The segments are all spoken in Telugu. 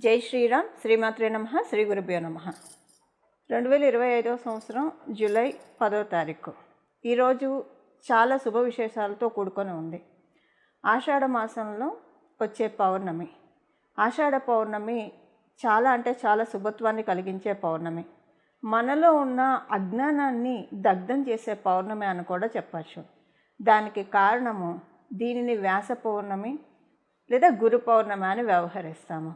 జై శ్రీరామ్. శ్రీమాత్రే నమః. శ్రీ గురుభ్యో నమః. 2025 సంవత్సరం జూలై 10వ తారీఖు. ఈరోజు చాలా శుభ విశేషాలతో కూడుకొని ఉంది. ఆషాఢ మాసంలో వచ్చే పౌర్ణమి. ఆషాఢ పౌర్ణమి చాలా అంటే చాలా శుభత్వాన్ని కలిగించే పౌర్ణమి. మనలో ఉన్న అజ్ఞానాన్ని దగ్ధం చేసే పౌర్ణమి అని కూడా చెప్పచ్చు. దానికి కారణము దీనిని వ్యాస పౌర్ణమి లేదా గురు పౌర్ణమి అని వ్యవహరిస్తాము.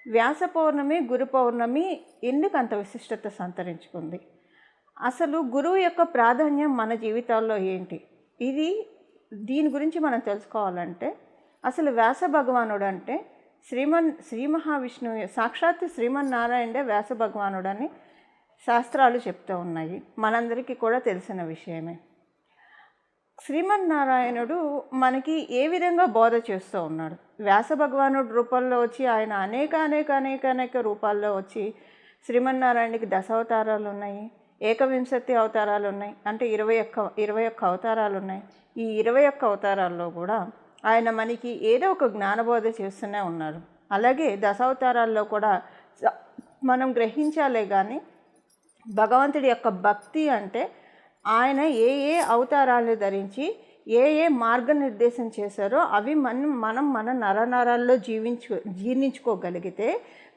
వ్యాస పౌర్ణమి, గురు పౌర్ణమి ఎందుకు అంత విశిష్టత సంతరించుకుంది? అసలు గురువు యొక్క ప్రాధాన్యం మన జీవితాల్లో ఏంటి? దీని గురించి మనం తెలుసుకోవాలంటే అసలు వ్యాస భగవానుడు అంటే శ్రీ మహావిష్ణువు సాక్షాత్ శ్రీమన్నారాయణుడే వ్యాస భగవానుడని శాస్త్రాలు చెప్తూ ఉన్నాయి. మనందరికీ కూడా తెలిసిన విషయమే. శ్రీమన్నారాయణుడు మనకి ఏ విధంగా బోధ చేస్తూ ఉన్నాడు? వ్యాస భగవానుడు రూపంలో వచ్చి ఆయన అనేక రూపాల్లో వచ్చి శ్రీమన్నారాయణకి దశావతారాలు ఉన్నాయి, ఏకవింశతి అవతారాలు ఉన్నాయి, అంటే 21 అవతారాలు ఉన్నాయి. ఈ 21 అవతారాల్లో కూడా ఆయన మనకి ఏదో ఒక జ్ఞానబోధ చేస్తూనే ఉన్నారు. అలాగే దశావతారాల్లో కూడా మనం గ్రహించాలే కానీ భగవంతుడి యొక్క భక్తి అంటే ఆయన ఏ అవతారాలు ధరించి ఏ మార్గనిర్దేశం చేశారో అవి మనం మన నరనరాల్లో జీర్ణించుకోగలిగితే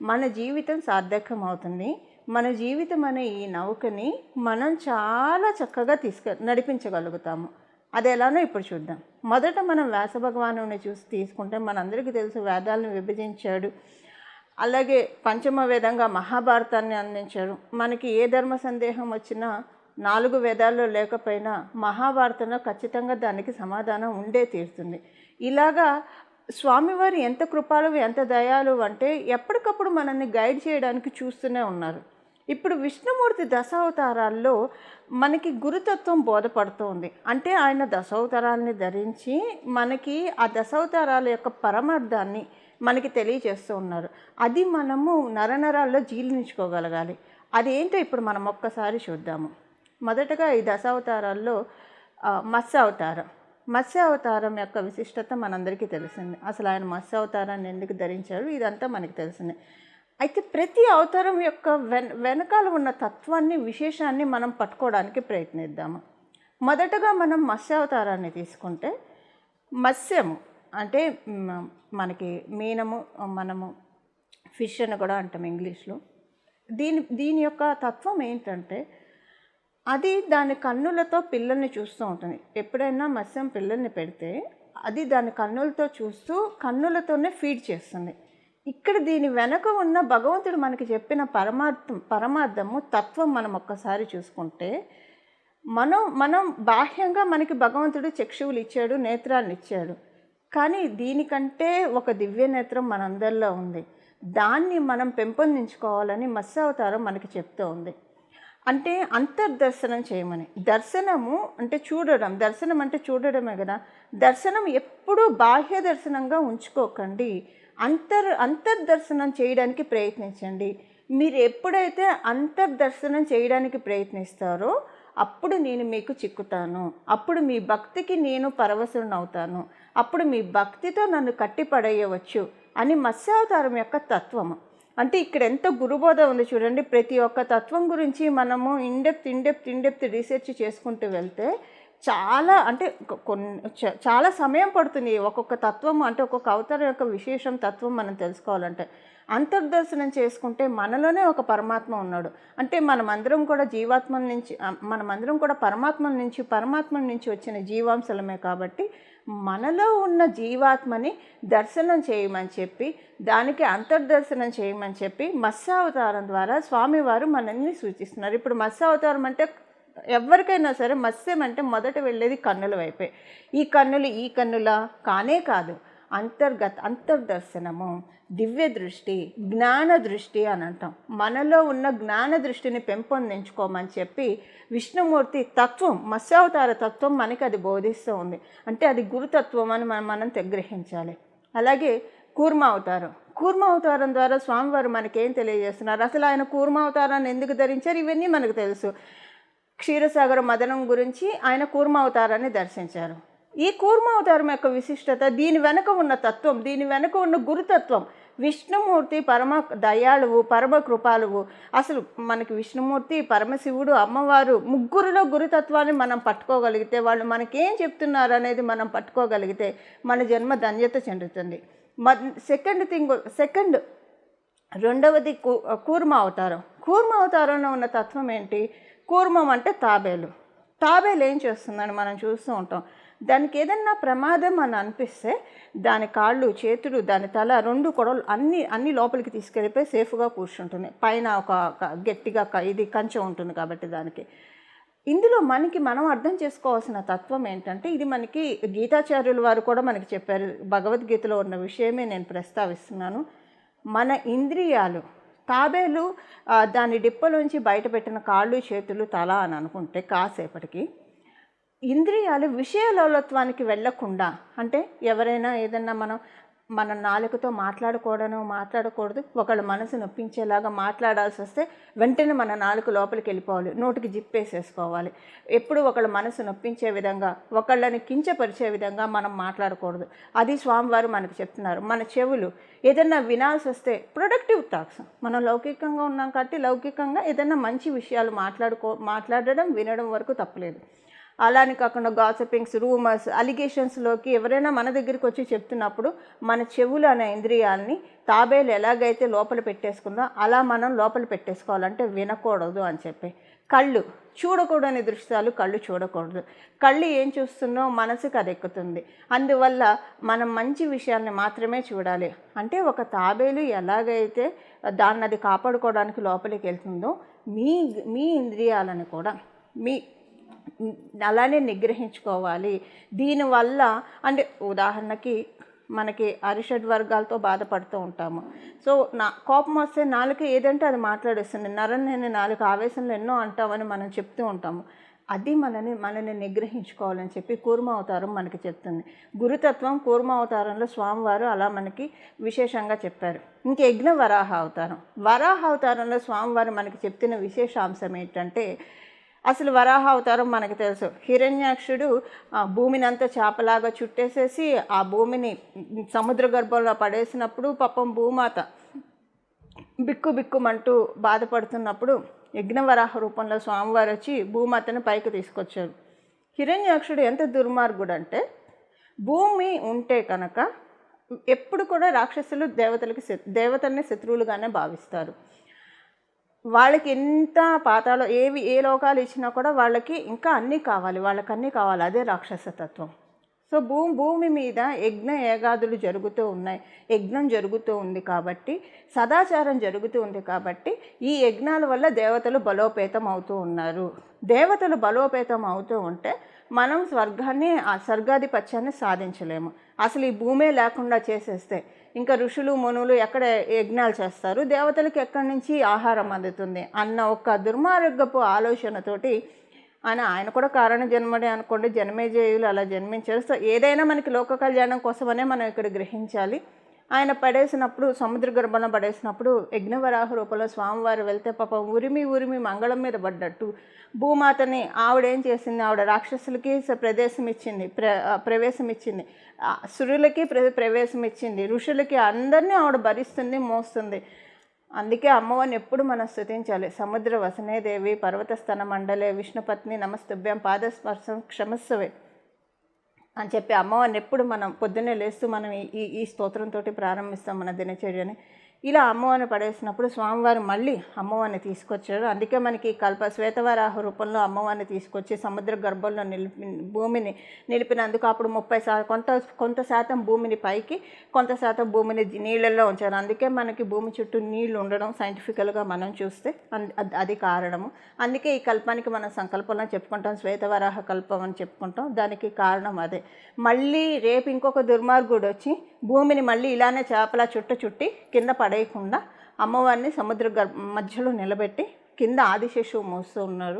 మన జీవితం సార్థకం అవుతుంది. మన జీవితం అనే ఈ నౌకని మనం చాలా చక్కగా నడిపించగలుగుతాము. అది ఎలానో ఇప్పుడు చూద్దాం. మొదట మనం వ్యాస భగవానుని తీసుకుంటే మనందరికీ తెలుసు, వేదాలను విభజించాడు. అలాగే పంచమ వేదంగా మహాభారతాన్ని అందించాడు. మనకి ఏ ధర్మ సందేహం వచ్చినా 4 వేదాల్లో లేకపోయినా మహాభారతంలో ఖచ్చితంగా దానికి సమాధానం ఉండే తీరుతుంది. ఇలాగా స్వామివారు ఎంత కృపాలు, ఎంత దయాలు అంటే ఎప్పటికప్పుడు మనల్ని గైడ్ చేయడానికి చూస్తూనే ఉన్నారు. ఇప్పుడు విష్ణుమూర్తి దశావతారాల్లో మనకి గురుతత్వం బోధపడుతోంది. అంటే ఆయన దశావతారాలని ధరించి మనకి ఆ దశావతారాల యొక్క పరమార్థాన్ని మనకి తెలియజేస్తూ ఉన్నారు. అది మనము నరనరాల్లో జీర్ణించుకోగలగాలి. అదేంటో ఇప్పుడు మనం ఒక్కసారి చూద్దాము. మొదటగా ఈ దశావతారాల్లో మత్స్య అవతారం యొక్క విశిష్టత మనందరికీ తెలిసింది. అసలు ఆయన మత్స్య అవతారాన్ని ఎందుకు ధరించారు ఇదంతా మనకి తెలిసిందే. అయితే ప్రతి అవతారం యొక్క వెనకాల ఉన్న తత్వాన్ని, విశేషాన్ని మనం పట్టుకోవడానికి ప్రయత్నిద్దాము. మొదటగా మనం మత్స్య అవతారాన్ని తీసుకుంటే, మత్స్యము అంటే మనకి మీనము, మనము ఫిష్ అని కూడా అంటాం ఇంగ్లీష్లో. దీని యొక్క తత్వం ఏంటంటే అది దాని కన్నులతో పిల్లల్ని చూస్తూ ఉంటుంది. ఎప్పుడైనా మత్స్యం పిల్లల్ని పెడితే అది దాని కన్నులతో చూస్తూ కన్నులతోనే ఫీడ్ చేస్తుంది. ఇక్కడ దీని వెనక ఉన్న భగవంతుడు మనకి చెప్పిన పరమార్థము తత్వం మనం ఒక్కసారి చూసుకుంటే మనం బాహ్యంగా మనకి భగవంతుడు చక్షువులు ఇచ్చాడు, నేత్రాలను ఇచ్చాడు. కానీ దీనికంటే ఒక దివ్య నేత్రం మనందరిలో ఉంది. దాన్ని మనం పెంపొందించుకోవాలని మత్స్యావతారం మనకి చెప్తూ ఉంది. అంటే అంతర్దర్శనం చేయమని. దర్శనము అంటే చూడడం, దర్శనం అంటే చూడడమే కదా. దర్శనం ఎప్పుడూ బాహ్య దర్శనంగా ఉంచుకోకండి, అంతర్దర్శనం చేయడానికి ప్రయత్నించండి. మీరు ఎప్పుడైతే అంతర్దర్శనం చేయడానికి ప్రయత్నిస్తారో అప్పుడు నేను మీకు చిక్కుతాను, అప్పుడు మీ భక్తికి నేను పరవశుడనవుతాను, అప్పుడు మీ భక్తితో నన్ను కట్టిపడేయవచ్చు అని మత్స్యావతారం యొక్క తత్వము. అంటే ఇక్కడ ఎంత గురుబోధ ఉంది చూడండి. ప్రతి ఒక్క తత్వం గురించి మనము ఇన్డెప్త్ రీసెర్చ్ చేసుకుంటూ వెళ్తే చాలా సమయం పడుతుంది. ఒక్కొక్క తత్వం అంటే ఒక్కొక్క అవతారం యొక్క విశేషం తత్వం మనం తెలుసుకోవాలంటే. అంతర్దర్శనం చేసుకుంటే మనలోనే ఒక పరమాత్మ ఉన్నాడు. అంటే మనమందరం కూడా పరమాత్మ నుంచి వచ్చిన జీవాంశలమే. కాబట్టి మనలో ఉన్న జీవాత్మని దర్శనం చేయమని చెప్పి, దానికి అంతర్దర్శనం చేయమని చెప్పి మత్స్యావతారం ద్వారా స్వామివారు మనల్ని సూచిస్తున్నారు. ఇప్పుడు మత్స్యావతారం అంటే ఎవరికైనా సరే మత్స్యం అంటే మొదట వెళ్ళేది కన్నుల వైపే. ఈ కన్నులా కానే కాదు, అంతర్దర్శనము, దివ్య దృష్టి, జ్ఞాన దృష్టి అని అంటాం. మనలో ఉన్న జ్ఞాన దృష్టిని పెంపొందించుకోమని చెప్పి విష్ణుమూర్తి తత్వం, మత్స్యావతార తత్వం మనకి అది బోధిస్తూ ఉంది. అంటే అది గురుతత్వం అని మనం గ్రహించాలి. అలాగే కూర్మావతారం ద్వారా స్వామివారు మనకేం తెలియజేస్తున్నారు? అసలు ఆయన కూర్మావతారాన్ని ఎందుకు ధరించారు ఇవన్నీ మనకు తెలుసు. క్షీరసాగర మదనం గురించి ఆయన కూర్మావతారాన్ని దర్శించారు. ఈ కూర్మావతారం యొక్క విశిష్టత, దీని వెనక ఉన్న తత్వం, దీని వెనక ఉన్న గురుతత్వం విష్ణుమూర్తి పరమ దయాళువు, పరమ కృపాలువు. అసలు మనకి విష్ణుమూర్తి, పరమశివుడు, అమ్మవారు ముగ్గురులో గురుతత్వాన్ని మనం పట్టుకోగలిగితే, వాళ్ళు మనకేం చెప్తున్నారు అనేది మనం పట్టుకోగలిగితే మన జన్మ ధన్యత చెందుతుంది. సెకండ్ రెండవది కూర్మ అవతారం. కూర్మ అవతారంలో ఉన్న తత్వం ఏంటి? కూర్మం అంటే తాబేలు. తాబేలు ఏం చేస్తుందని మనం చూస్తూ ఉంటాం. దానికి ఏదన్నా ప్రమాదం అని అనిపిస్తే దాని కాళ్ళు, చేతులు, దాని తల, రెండు కొడలు అన్నీ లోపలికి తీసుకెళ్ళిపోయి సేఫ్గా కూర్చుంటుంది. పైన ఒక గట్టిగా ఇది కంచె ఉంటుంది కాబట్టి దానికి. ఇందులో మనం అర్థం చేసుకోవాల్సిన తత్వం ఏంటంటే, ఇది మనకి గీతాచార్యుల వారు కూడా మనకి చెప్పారు. భగవద్గీతలో ఉన్న విషయమే నేను ప్రస్తావిస్తున్నాను. మన ఇంద్రియాలు తాబేలు దాని డిప్పలోంచి బయటపెట్టిన కాళ్ళు, చేతులు, తల అని అనుకుంటే కాసేపటికి ఇంద్రియాలు విషయలోలత్వానికి వెళ్ళకుండా, అంటే ఎవరైనా ఏదన్నా మన నాలుకతో మాట్లాడకూడదు, ఒకళ్ళ మనసు నొప్పించేలాగా మాట్లాడాల్సి వస్తే వెంటనే మన నాలుక లోపలికి వెళ్ళిపోవాలి, నోటికి జిప్పేసేసుకోవాలి. ఎప్పుడు ఒకళ్ళ మనసు నొప్పించే విధంగా, ఒకళ్ళని కించపరిచే విధంగా మనం మాట్లాడకూడదు. అది స్వామివారు మనకు చెప్తున్నారు. మన చెవులు ఏదన్నా వినాల్సి వస్తే ప్రొడక్టివ్ టాక్స్, మనం లౌకికంగా ఉన్నాం కాబట్టి లౌకికంగా ఏదన్నా మంచి విషయాలు మాట్లాడడం, వినడం వరకు తప్పలేదు. అలానే కాకుండా గాసిపింగ్స్, రూమర్స్, అలిగేషన్స్లోకి ఎవరైనా మన దగ్గరికి వచ్చి చెప్తున్నప్పుడు మన చెవులు అనే ఇంద్రియాలని తాబేలు ఎలాగైతే లోపల పెట్టేసుకుందో అలా మనం లోపల పెట్టేసుకోవాలంటే వినకూడదు అని చెప్పి. కళ్ళు చూడకూడని దృశ్యాలు కళ్ళు చూడకూడదు. కళ్ళు ఏం చూస్తుందో మనసుకు అది ఎక్కుతుంది. అందువల్ల మనం మంచి విషయాల్ని మాత్రమే చూడాలి. అంటే ఒక తాబేలు ఎలాగైతే దాన్ని అది కాపాడుకోవడానికి లోపలికి వెళ్తుందో మీ ఇంద్రియాలను కూడా అలానే నిగ్రహించుకోవాలి. దీనివల్ల అంటే ఉదాహరణకి మనకి అరిషడ్ వర్గాలతో బాధపడుతూ ఉంటాము. సో కోపం వస్తే నాలుక ఏదంటే అది మాట్లాడేస్తుంది. నరని నాలుక ఆవేశంలో ఎన్నో అంటామని మనం చెప్తూ ఉంటాము. అది మనని నిగ్రహించుకోవాలని చెప్పి కూర్మ అవతారం మనకి చెప్తుంది. గురుతత్వం కూర్మ అవతారంలో స్వామివారు అలా మనకి విశేషంగా చెప్పారు. ఇంక యజ్ఞ వరాహ అవతారంలో స్వామివారు మనకి చెప్తున్న విశేషాంశం ఏంటంటే, అసలు వరాహ అవతారం మనకు తెలుసు. హిరణ్యాక్షుడు భూమిని అంతా చేపలాగా చుట్టేసేసి ఆ భూమిని సముద్ర గర్భంలో పడేసినప్పుడు పాపం భూమాత బిక్కుమంటూ బాధపడుతున్నప్పుడు యజ్ఞవరాహ రూపంలో స్వామివారు వచ్చి భూమాతను పైకి తీసుకొచ్చారు. హిరణ్యాక్షుడు ఎంత దుర్మార్గుడు అంటే, భూమి ఉంటే కనుక ఎప్పుడు కూడా రాక్షసులు దేవతల్ని శత్రువులుగానే భావిస్తారు. వాళ్ళకి ఎంత పాతాలో ఏ లోకాలు ఇచ్చినా కూడా వాళ్ళకి ఇంకా అన్నీ కావాలి, అదే రాక్షసతత్వం. సో భూమి మీద యాగాదులు జరుగుతూ ఉన్నాయి, యజ్ఞం జరుగుతూ ఉంది కాబట్టి, సదాచారం జరుగుతూ ఉంది కాబట్టి ఈ యజ్ఞాల వల్ల దేవతలు బలోపేతం అవుతూ ఉన్నారు. దేవతలు బలోపేతం అవుతూ ఉంటే మనం స్వర్గాధిపత్యాన్ని సాధించలేము. అసలు ఈ భూమే లేకుండా చేసేస్తే ఇంకా ఋషులు మునులు ఎక్కడ యజ్ఞాలు చేస్తారు, దేవతలకు ఎక్కడి నుంచి ఆహారం అందుతుంది అన్న ఒక దుర్మార్గపు ఆలోచనతోటి ఆయన కూడా కారణ జన్మడే అనుకోండి, జన్మేజయులు అలా జన్మించారు. సో ఏదైనా మనకి లోక కళ్యాణం కోసమనే మనం ఇక్కడ గ్రహించాలి. ఆయన పడేసినప్పుడు, సముద్ర గర్భంలో పడేసినప్పుడు యజ్ఞవరాహ రూపంలో స్వామివారు వెళ్తే పాపం ఉరిమి మంగళం మీద పడ్డట్టు భూమాతని ఆవిడేం చేసింది, ఆవిడ రాక్షసులకి ప్రవేశం ఇచ్చింది, సురులకి ప్రవేశం ఇచ్చింది, ఋషులకి అందరినీ ఆవిడ భరిస్తుంది, మోస్తుంది. అందుకే అమ్మవారిని ఎప్పుడు మనం స్తుతించాలి. సముద్ర వసనే దేవి పర్వతస్థన మండలే విష్ణుపత్ని నమస్తుభ్యం పాదస్పర్శం క్షమస్సవే అని చెప్పి అమ్మవారిని ఎప్పుడు మనం పొద్దున్నే లేస్తూ మనం ఈ స్తోత్రంతో ప్రారంభిస్తాం మన దినచర్యని. ఇలా అమ్మవారిని పడేసినప్పుడు స్వామివారు మళ్ళీ అమ్మవారిని తీసుకొచ్చారు. అందుకే మనకి శ్వేతవరాహ రూపంలో అమ్మవారిని తీసుకొచ్చి సముద్ర గర్భంలో భూమిని నిలిపినందుకు అప్పుడు 30% కొంత శాతం భూమిని పైకి, కొంత శాతం భూమిని నీళ్ళల్లో ఉంచారు. అందుకే మనకి భూమి చుట్టూ నీళ్లు ఉండడం సైంటిఫికల్గా మనం చూస్తే అది కారణము. అందుకే ఈ కల్పానికి మనం సంకల్పంలో చెప్పుకుంటాం, శ్వేతవరాహ కల్పం అని చెప్పుకుంటాం. దానికి కారణం అదే. మళ్ళీ రేపు ఇంకొక దుర్మార్గుడు వచ్చి భూమిని మళ్ళీ ఇలానే చేపలా చుట్టి కింద పడేయకుండా అమ్మవారిని సముద్ర మధ్యలో నిలబెట్టి కింద ఆదిశేషువు మోస్తూ ఉన్నారు.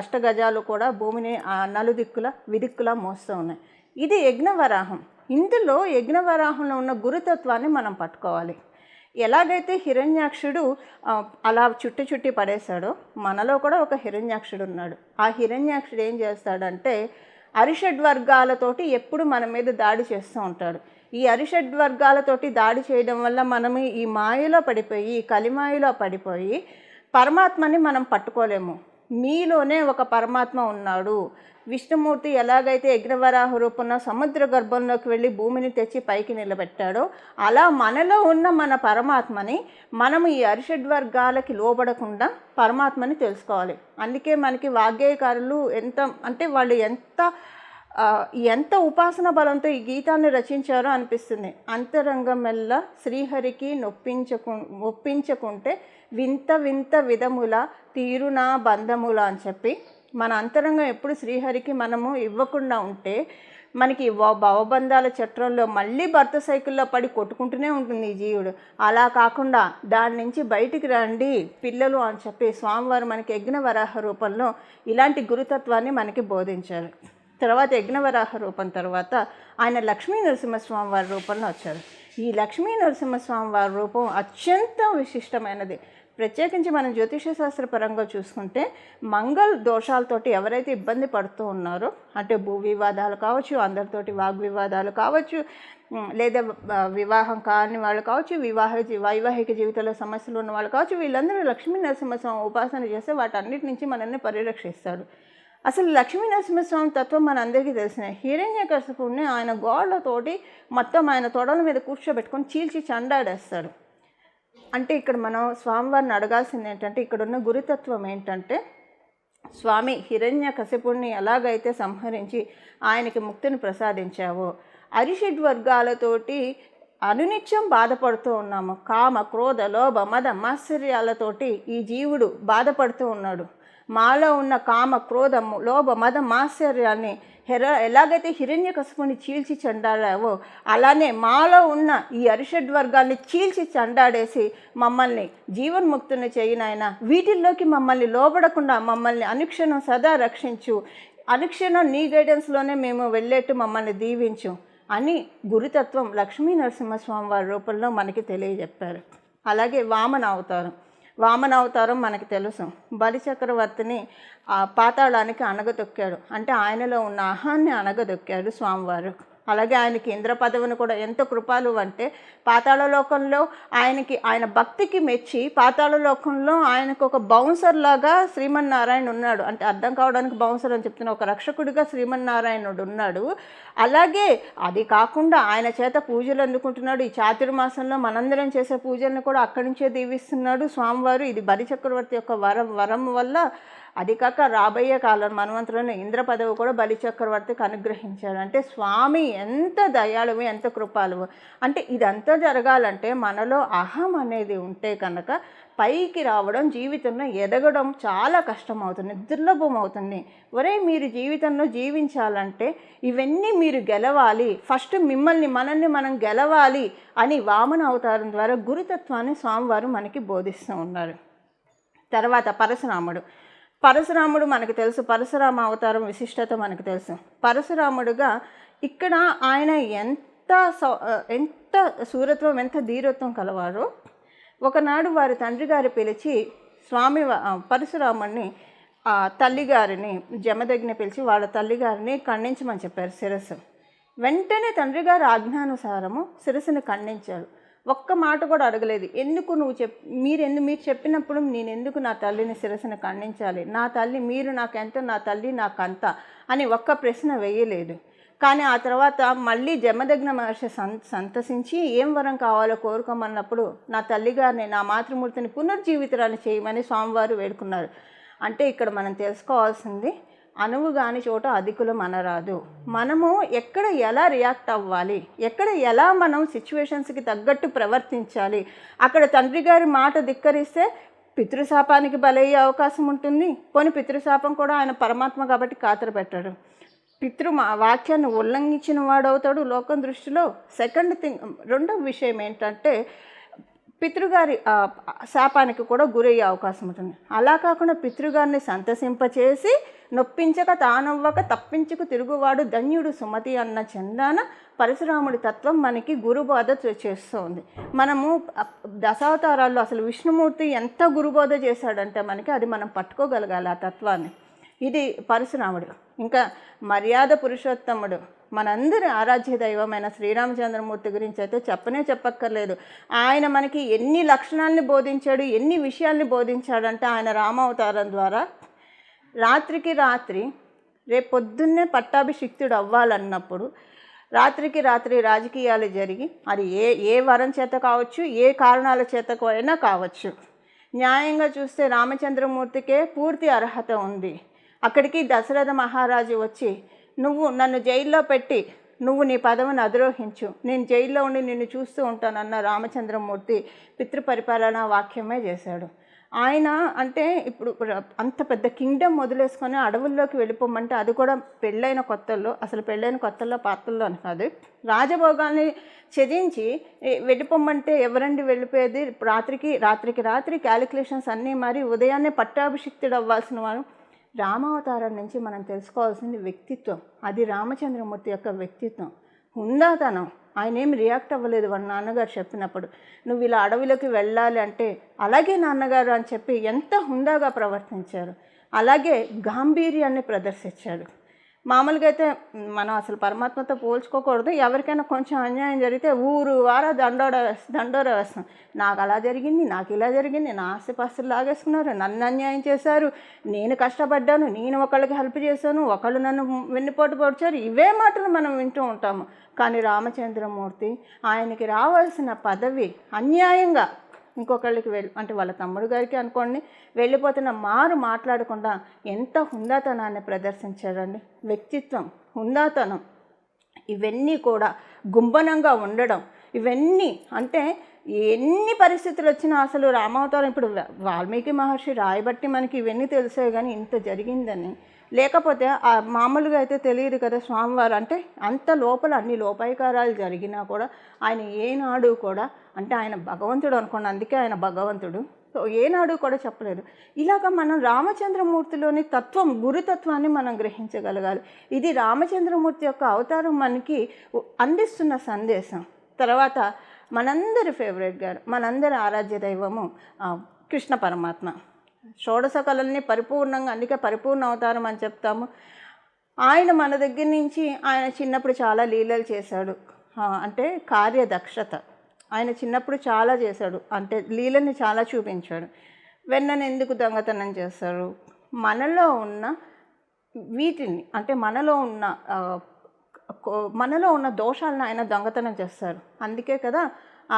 అష్టగజాలు కూడా భూమిని నలుదిక్కుల విదిక్కులా మోస్తూ ఉన్నాయి. ఇది యజ్ఞవరాహం. ఇందులో యజ్ఞవరాహంలో ఉన్న గురుతత్వాన్ని మనం పట్టుకోవాలి. ఎలాగైతే హిరణ్యాక్షుడు అలా చుట్టి పడేశాడో మనలో కూడా ఒక హిరణ్యాక్షుడు ఉన్నాడు. ఆ హిరణ్యాక్షుడు ఏం చేస్తాడంటే అరిషడ్ వర్గాలతోటి ఎప్పుడు మన మీద దాడి చేస్తూ ఉంటాడు. ఈ అరిషడ్ వర్గాలతోటి దాడి చేయడం వల్ల మనము ఈ మాయలో పడిపోయి, ఈ కలిమాయలో పడిపోయి పరమాత్మని మనం పట్టుకోలేము. మీలోనే ఒక పరమాత్మ ఉన్నాడు. విష్ణుమూర్తి ఎలాగైతే యజ్ఞవరాహ రూపంలో సముద్ర గర్భంలోకి వెళ్ళి భూమిని తెచ్చి పైకి నిలబెట్టాడో, అలా మనలో ఉన్న మన పరమాత్మని మనము ఈ అరిషడ్ వర్గాలకి లోబడకుండా పరమాత్మని తెలుసుకోవాలి. అందుకే మనకి వాగ్గేయకారులు వాళ్ళు ఎంత ఉపాసన బలంతో ఈ గీతాన్ని రచించారో అనిపిస్తుంది. అంతరంగం మెల్ల శ్రీహరికి ఒప్పించకుంటే వింత వింత విధముల తీరునా బంధముల అని చెప్పి, మన అంతరంగం ఎప్పుడు శ్రీహరికి మనము ఇవ్వకుండా ఉంటే మనకి భవబంధాల చట్రంలో మళ్ళీ భర్త సైకిల్లో పడి కొట్టుకుంటూనే ఉంటుంది ఈ జీవుడు. అలా కాకుండా దాని నుంచి బయటికి రండి పిల్లలు అని చెప్పి స్వామివారు మనకి యజ్ఞవరాహ రూపంలో ఇలాంటి గురుతత్వాన్ని మనకి బోధించారు. తర్వాత యజ్ఞవరాహ రూపం తర్వాత ఆయన లక్ష్మీ నరసింహస్వామి వారి రూపంలో వచ్చారు. ఈ లక్ష్మీ నరసింహస్వామి వారి రూపం అత్యంత విశిష్టమైనది. ప్రత్యేకించి మనం జ్యోతిష శాస్త్ర పరంగా చూసుకుంటే మంగళ దోషాలతోటి ఎవరైతే ఇబ్బంది పడుతూ ఉన్నారో, అంటే భూ వివాదాలు కావచ్చు, అందరితోటి వాగ్వివాదాలు కావచ్చు, లేదా వివాహం కాని వాళ్ళు కావచ్చు, వైవాహిక జీవితంలో సమస్యలు ఉన్న వాళ్ళు కావచ్చు, వీళ్ళందరూ లక్ష్మీ నరసింహస్వామి ఉపాసన చేస్తే వాటన్నిటి నుంచి మనల్ని పరిరక్షిస్తాడు. అసలు లక్ష్మీ నరసింహస్వామి తత్వం మనందరికీ తెలిసిన హిరణ్యకశిపుడిని ఆయన గోళ్ళతోటి మొత్తం ఆయన తొడల మీద కూర్చోబెట్టుకొని చీల్చి చండాడేస్తాడు. అంటే ఇక్కడ మనం స్వామివారిని అడగాల్సింది ఏంటంటే, ఇక్కడున్న గురుతత్వం ఏంటంటే, స్వామి హిరణ్యకశిపుడిని ఎలాగైతే సంహరించి ఆయనకి ముక్తిని ప్రసాదించావో, అరిషడ్ వర్గాలతోటి అనునిత్యం బాధపడుతూ ఉన్నాము. కామ క్రోధ లోభ మద మాత్సర్యాలతోటి ఈ జీవుడు బాధపడుతూ ఉన్నాడు. మాలో ఉన్న కామ క్రోధము లోభ మద మాత్సర్యాన్ని ఎలాగైతే హిరణ్యకశిపుని చీల్చి చండాడావో, అలానే మాలో ఉన్న ఈ అరిషడ్ వర్గాల్ని చీల్చి చండాడేసి మమ్మల్ని జీవన్ముక్తుని చేయనాయన, వీటిల్లోకి మమ్మల్ని లోబడకుండా మమ్మల్ని అనుక్షణం సదా రక్షించు, అనుక్షణం నీ గైడెన్స్లోనే మేము వెళ్ళేట్టు మమ్మల్ని దీవించు అని గురుతత్వం లక్ష్మీ నరసింహస్వామి వారి రూపంలో మనకి తెలియజెప్పారు. అలాగే వామన అవతారం మనకి తెలుసు. బలిచక్రవర్తిని పాతాళానికి అణగదొక్కాడు. అంటే ఆయనలో ఉన్న అహాన్ని అణగదొక్కాడు స్వామివారు. అలాగే ఆయనకి ఇంద్ర పదవిని కూడా ఎంత కృపాలు అంటే, పాతాళలోకంలో ఆయన భక్తికి మెచ్చి పాతాళలోకంలో ఆయనకు ఒక బౌన్సర్ లాగా శ్రీమన్నారాయణ ఉన్నాడు. అంటే అర్థం కావడానికి బౌన్సర్ అని చెప్తున్నా, ఒక రక్షకుడిగా శ్రీమన్నారాయణుడు ఉన్నాడు. అలాగే అది కాకుండా ఆయన చేత పూజలు అందుకుంటున్నాడు. ఈ చాతుర్మాసంలో మనందరం చేసే పూజలను కూడా అక్కడి నుంచే దీవిస్తున్నాడు స్వామివారు. ఇది బలిచక్రవర్తి యొక్క వరం వల్ల. అది కాక రాబోయే కాలం మన్వంతరంలో ఇంద్ర పదవి కూడా బలిచక్రవర్తికి అనుగ్రహించాడు. అంటే స్వామి ఎంత దయాళువు, ఎంత కృపాలువు. అంటే ఇదంతా జరగాలంటే మనలో అహం అనేది ఉంటే కనుక పైకి రావడం, జీవితంలో ఎదగడం చాలా కష్టమవుతుంది, దుర్లభం అవుతుంది. మీరు జీవితంలో జీవించాలంటే ఇవన్నీ మీరు గెలవాలి, ఫస్ట్ మనల్ని మనం గెలవాలి అని వామన అవతారం ద్వారా గురుతత్వాన్ని స్వామివారు మనకి బోధిస్తూ ఉన్నారు. తర్వాత పరశురాముడు మనకు తెలుసు. పరశురామ అవతారం విశిష్టత మనకు తెలుసు. పరశురాముడుగా ఇక్కడ ఆయన ఎంత శూరత్వం, ఎంత ధీరత్వం కలవారో, ఒకనాడు వారి తండ్రి గారు పిలిచి పరశురాముడిని తల్లిగారిని జమదగ్ని పిలిచి వాళ్ళ తల్లిగారిని ఖండించమని చెప్పారు శిరస్సు. వెంటనే తండ్రి గారు ఆజ్ఞానుసారము శిరస్సుని ఖండించారు. ఒక్క మాట కూడా అడగలేదు. ఎందుకు మీరు చెప్పినప్పుడు నేను ఎందుకు నా తల్లిని శిరస్సును ఖండించాలి? నా తల్లి మీరు నాకెంత, నా తల్లి నాకంత అని ఒక్క ప్రశ్న వేయలేదు. కానీ ఆ తర్వాత మళ్ళీ జమదగ్న మహర్షి సంతసించి ఏం వరం కావాలో కోరుకోమన్నప్పుడు నా తల్లిగారిని, నా మాతృమూర్తిని పునర్జీవితురాలు చేయమని స్వామివారు వేడుకున్నారు. అంటే ఇక్కడ మనం తెలుసుకోవాల్సింది, అనువు కాని చోట అధికులం అనరాదు. మనము ఎక్కడ ఎలా రియాక్ట్ అవ్వాలి, ఎక్కడ ఎలా మనం సిచ్యువేషన్స్కి తగ్గట్టు ప్రవర్తించాలి. అక్కడ తండ్రి గారి మాట ధిక్కరిస్తే పితృశాపానికి బలయ్యే అవకాశం ఉంటుంది. పోనీ పితృశాపం కూడా ఆయన పరమాత్మ కాబట్టి ఖాతరు పెట్టాడు. వాక్యాన్ని ఉల్లంఘించిన వాడవుతాడు లోకం దృష్టిలో. రెండవ విషయం ఏంటంటే, పితృగారి శాపానికి కూడా గురయ్యే అవకాశం ఉంటుంది. అలా కాకుండా పితృగారిని సంతసింపచేసి నొప్పించక తానవ్వక తప్పించుకు తిరుగువాడు ధన్యుడు సుమతి అన్న చందాన పరశురాముడి తత్వం మనకి గురుబోధ చేస్తుంది. మనము దశావతారాల్లో అసలు విష్ణుమూర్తి ఎంత గురుబోధ చేశాడంటే మనకి అది మనం పట్టుకోగలగాలి ఆ తత్వాన్ని. ఇది పరశురాముడు. ఇంకా మర్యాద పురుషోత్తముడు, మనందరి ఆరాధ్య దైవమైన శ్రీరామచంద్రమూర్తి గురించి అయితే చెప్పక్కర్లేదు. ఆయన మనకి ఎన్ని లక్షణాలని బోధించాడు, ఎన్ని విషయాల్ని బోధించాడంటే ఆయన రామావతారం ద్వారా రాత్రికి రాత్రి రేపు పొద్దున్నే పట్టాభిషిక్తుడు అవ్వాలన్నప్పుడు రాత్రికి రాత్రి రాజకీయాలు జరిగి అది ఏ వరం చేత కావచ్చు, ఏ కారణాల చేత అయినా కావచ్చు, న్యాయంగా చూస్తే రామచంద్రమూర్తికే పూర్తి అర్హత ఉంది. అక్కడికి దశరథ మహారాజు వచ్చి నువ్వు నన్ను జైల్లో పెట్టి నువ్వు నీ పదవిని అధిరోహించు, నేను జైల్లో ఉండి నిన్ను చూస్తూ ఉంటానన్న రామచంద్రమూర్తి పితృపరిపాలన వాక్యమే చేశాడు. ఆయన అంటే ఇప్పుడు అంత పెద్ద కింగ్డమ్ వదిలేసుకొని అడవుల్లోకి వెళ్ళిపోమంటే అది కూడా పెళ్ళైన కొత్తల్లో పాత్రల్లో అని కాదు, రాజభోగాల్ని ఛేదించి వెళ్ళిపోమంటే ఎవరండి వెళ్ళిపోయేది? రాత్రికి క్యాలిక్యులేషన్స్ అన్నీ మరి ఉదయాన్నే పట్టాభిషిక్తుడు అవ్వాల్సిన వారు. రామావతారం నుంచి మనం తెలుసుకోవాల్సింది వ్యక్తిత్వం. అది రామచంద్రమూర్తి యొక్క వ్యక్తిత్వం, హుందాతనం. ఆయన ఏమి రియాక్ట్ అవ్వలేదు వాళ్ళ నాన్నగారు చెప్పినప్పుడు. నువ్వు ఇలా అడవిలోకి వెళ్ళాలి అంటే అలాగే నాన్నగారు అని చెప్పి ఎంత హుందాగా ప్రవర్తించారు. అలాగే గాంభీర్యాన్ని ప్రదర్శించాడు. మామూలుగా అయితే మనం అసలు పరమాత్మతో పోల్చుకోకూడదు. ఎవరికైనా కొంచెం అన్యాయం జరిగితే ఊరు వారా దండోర వేస్తాం. నాకు అలా జరిగింది, నాకు ఇలా జరిగింది, నా ఆస్తిపాస్తులు లాగేసుకున్నారు, నన్ను అన్యాయం చేశారు, నేను కష్టపడ్డాను, నేను ఒకళ్ళకి హెల్ప్ చేశాను, ఒకళ్ళు నన్ను వెన్నుపోటు పొడిచారు, ఇవే మాటలు మనం వింటూ ఉంటాము. కానీ రామచంద్రమూర్తి ఆయనకి రావాల్సిన పదవి అన్యాయంగా ఇంకొకళ్ళకి అంటే వాళ్ళ తమ్ముడు గారికి అనుకోండి వెళ్ళిపోతున్న మాట్లాడకుండా ఎంత హుందాతనాన్ని ప్రదర్శించారండి. వ్యక్తిత్వం, హుందాతనం, ఇవన్నీ కూడా గుంబనంగా ఉండడం, ఇవన్నీ అంటే ఎన్ని పరిస్థితులు వచ్చినా అసలు రామావతారం ఇప్పుడు వాల్మీకి మహర్షి రాయబట్టి మనకి ఇవన్నీ తెలిసే కానీ ఇంత జరిగిందని లేకపోతే మామూలుగా అయితే తెలియదు కదా. స్వామివారు అంటే అంత లోపల అన్ని లోపాయికారాలు జరిగినా కూడా ఆయన ఏనాడు కూడా అంటే ఆయన భగవంతుడు అనుకోండి, అందుకే ఆయన భగవంతుడు. సో ఏనాడు కూడా చెప్పలేదు. ఇలాగ మనం రామచంద్రమూర్తిలోని తత్వం, గురుతత్వాన్ని మనం గ్రహించగలగాలి. ఇది రామచంద్రమూర్తి యొక్క అవతారం మనకి అందిస్తున్న సందేశం. తర్వాత మనందరి ఫేవరెట్ గారు, మనందరి ఆరాధ్య దైవము కృష్ణ పరమాత్మ. షోడశ కళల్ని పరిపూర్ణంగా, అందుకే పరిపూర్ణ అవతారం అని చెప్తాము. ఆయన మన దగ్గర నుంచి ఆయన చిన్నప్పుడు చాలా లీలలు చేశాడు. అంటే కార్యదక్షత, ఆయన చిన్నప్పుడు చాలా చేశాడు. అంటే లీలని చాలా చూపించాడు. వెన్నను ఎందుకు దొంగతనం చేస్తారు? మనలో ఉన్న వీటిని అంటే మనలో ఉన్న దోషాలను ఆయన దొంగతనం చేస్తారు. అందుకే కదా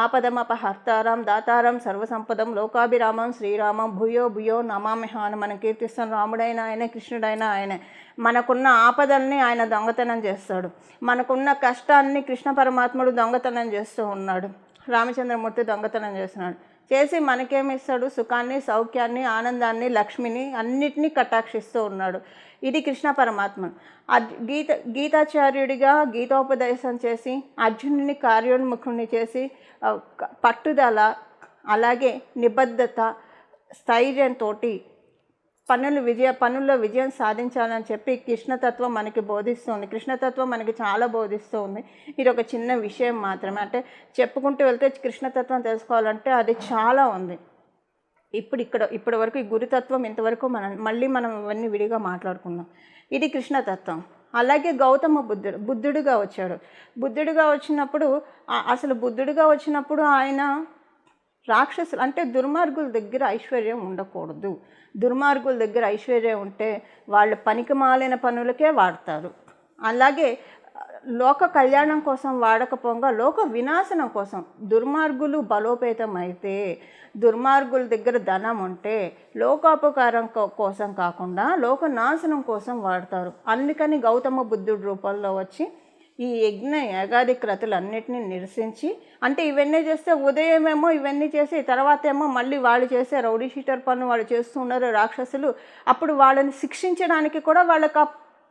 ఆపదమపహర్తారం దాతారం సర్వసంపదం లోకాభిరామం శ్రీరామం భూయో భూయో నమామిహ అని మనం కీర్తిస్తాం. రాముడైనా ఆయనే, కృష్ణుడైనా ఆయనే. మనకున్న ఆపదల్ని ఆయన దొంగతనం చేస్తాడు. మనకున్న కష్టాన్ని కృష్ణ పరమాత్ముడు దొంగతనం చేస్తూ ఉన్నాడు. రామచంద్రమూర్తి దొంగతనం చేస్తున్నాడు. చేసి మనకేమిస్తాడు? సుఖాన్ని, సౌఖ్యాన్ని, ఆనందాన్ని, లక్ష్మిని అన్నిటినీ కటాక్షిస్తూ ఉన్నాడు. ఇది కృష్ణ పరమాత్మ. గీతాచార్యుడిగా గీతోపదేశం చేసి అర్జునుని కార్యోన్ముఖుని చేసి పట్టుదల, అలాగే నిబద్ధత, స్థైర్యంతో పనుల్లో విజయం సాధించాలని చెప్పి కృష్ణతత్వం మనకి బోధిస్తుంది. కృష్ణతత్వం మనకి చాలా బోధిస్తుంది. ఇది ఒక చిన్న విషయం మాత్రమే. అంటే చెప్పుకుంటూ వెళ్తే కృష్ణతత్వం తెలుసుకోవాలంటే అది చాలా ఉంది. ఇప్పటి వరకు ఈ గురుతత్వం ఇంతవరకు మనం ఇవన్నీ విడిగా మాట్లాడుకున్నాం. ఇది కృష్ణతత్వం. అలాగే గౌతమ బుద్ధుడిగా వచ్చాడు. బుద్ధుడిగా వచ్చినప్పుడు ఆయన రాక్షసులు అంటే దుర్మార్గుల దగ్గర ఐశ్వర్యం ఉండకూడదు. దుర్మార్గుల దగ్గర ఐశ్వర్యం ఉంటే వాళ్ళు పనికిమాలిన పనులకే వాడతారు. అలాగే లోక కళ్యాణం కోసం వాడకపోగా లోక వినాశనం కోసం దుర్మార్గులు బలోపేతం అయితే, దుర్మార్గుల దగ్గర ధనం ఉంటే లోకోపకారం కోసం కాకుండా లోక నాశనం కోసం వాడతారు. అందుకని గౌతమ బుద్ధుడి రూపంలో వచ్చి ఈ యాగాది క్రతులన్నిటినీ నిరసించి, అంటే ఇవన్నీ చేస్తే ఉదయమేమో ఇవన్నీ చేసి తర్వాత ఏమో మళ్ళీ వాళ్ళు చేసే రౌడీ షీటర్ పన్ను వాళ్ళు చేస్తూ ఉన్నారు రాక్షసులు. అప్పుడు వాళ్ళని శిక్షించడానికి కూడా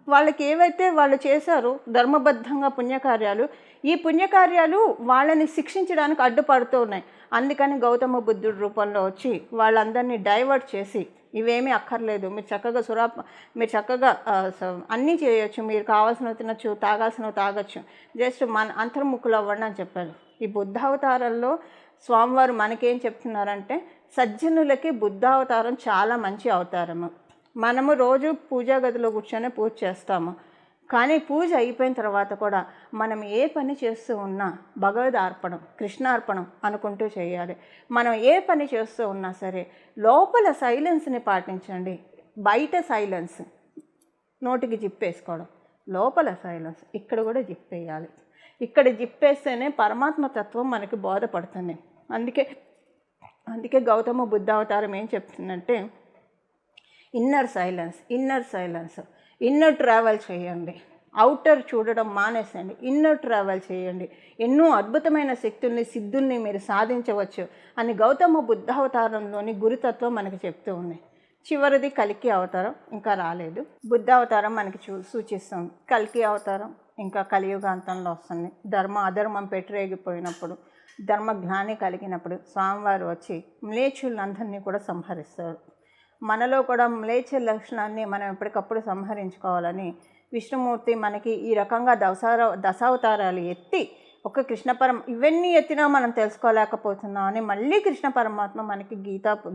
వాళ్ళకి ఏవైతే వాళ్ళు చేశారో ధర్మబద్ధంగా పుణ్యకార్యాలు, ఈ పుణ్యకార్యాలు వాళ్ళని శిక్షించడానికి అడ్డుపడుతూ ఉన్నాయి. అందుకని గౌతమ బుద్ధుడి రూపంలో వచ్చి వాళ్ళందరినీ డైవర్ట్ చేసి ఇవేమీ అక్కర్లేదు, మీరు చక్కగా అన్నీ చేయొచ్చు, మీరు కావాల్సినవి తినచ్చు, తాగాల్సినవి తాగొచ్చు, జస్ట్ మన అంతర్ముఖులు అవ్వండి అని చెప్పారు. ఈ బుద్ధావతారంలో స్వామివారు మనకేం చెప్తున్నారంటే సజ్జనులకి బుద్ధావతారం చాలా మంచి అవతారము. మనము రోజు పూజా గదిలో కూర్చొని పూజ చేస్తాము, కానీ పూజ అయిపోయిన తర్వాత కూడా మనం ఏ పని చేస్తూ ఉన్నా భగవద్ అర్పణం, కృష్ణార్పణం అనుకుంటూ చేయాలి. మనం ఏ పని చేస్తూ ఉన్నా సరే లోపల సైలెన్స్ని పాటించండి. బయట సైలెన్స్, నోటికి జిప్పేసుకోవడం, లోపల సైలెన్స్, ఇక్కడ కూడా జిప్పేయాలి. ఇక్కడ జిప్పేస్తేనే పరమాత్మ తత్వం మనకి బోధపడుతుంది. అందుకే గౌతమ బుద్ధ అవతారం ఏం చెప్తుందంటే ఇన్నర్ సైలెన్స్, ఇన్నర్ ట్రావెల్ చేయండి. అవుటర్ చూడడం మానేసండి, ఇన్నర్ ట్రావెల్ చేయండి. ఎన్నో అద్భుతమైన శక్తుల్ని, సిద్ధుల్ని మీరు సాధించవచ్చు అని గౌతమ బుద్ధ అవతారంలోని గురుతత్వం మనకి చెప్తూ ఉన్నాయి. చివరిది కల్కి అవతారం, ఇంకా రాలేదు. బుద్ధ అవతారం మనకి సూచిస్తుంది. కల్కి అవతారం ఇంకా కలియుగాంతంలో వస్తుంది. అధర్మం పెట్టరేగిపోయినప్పుడు, ధర్మజ్ఞాని కలిగినప్పుడు స్వామివారు వచ్చి మ్లేచ్చులందరినీ కూడా సంహరిస్తారు. మనలో కూడా మ్లేచ్ఛ లక్షణాన్ని మనం ఎప్పటికప్పుడు సంహరించుకోవాలని విష్ణుమూర్తి మనకి ఈ రకంగా దశావతారాలు ఎత్తి ఒక ఇవన్నీ ఎత్తినా మనం తెలుసుకోలేకపోతున్నాం అని మళ్ళీ కృష్ణ పరమాత్మ మనకి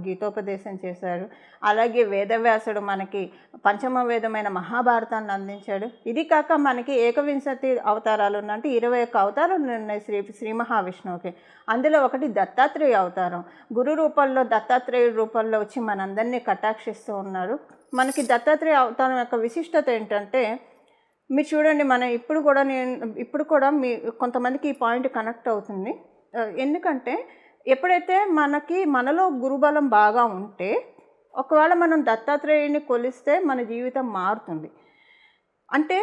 గీతోపదేశం చేశాడు. అలాగే వేదవ్యాసుడు మనకి పంచమ వేదమైన మహాభారతాన్ని అందించాడు. ఇది కాక మనకి ఏకవింశతి అవతారాలు ఉన్నంటే 21 అవతారాలు ఉన్నాయి శ్రీ మహావిష్ణువుకి. అందులో ఒకటి దత్తాత్రేయ అవతారం. గురు రూపంలో దత్తాత్రేయ రూపంలో వచ్చి మనందరినీ కటాక్షిస్తూ ఉన్నారు. మనకి దత్తాత్రేయ అవతారం యొక్క విశిష్టత ఏంటంటే మీరు చూడండి, మనం ఇప్పుడు కూడా కొంతమందికి ఈ పాయింట్ కనెక్ట్ అవుతుంది. ఎందుకంటే ఎప్పుడైతే మనలో గురుబలం బాగా ఉంటే ఒకవేళ మనం దత్తాత్రేయుని కొలిస్తే మన జీవితం మారుతుంది. అంటే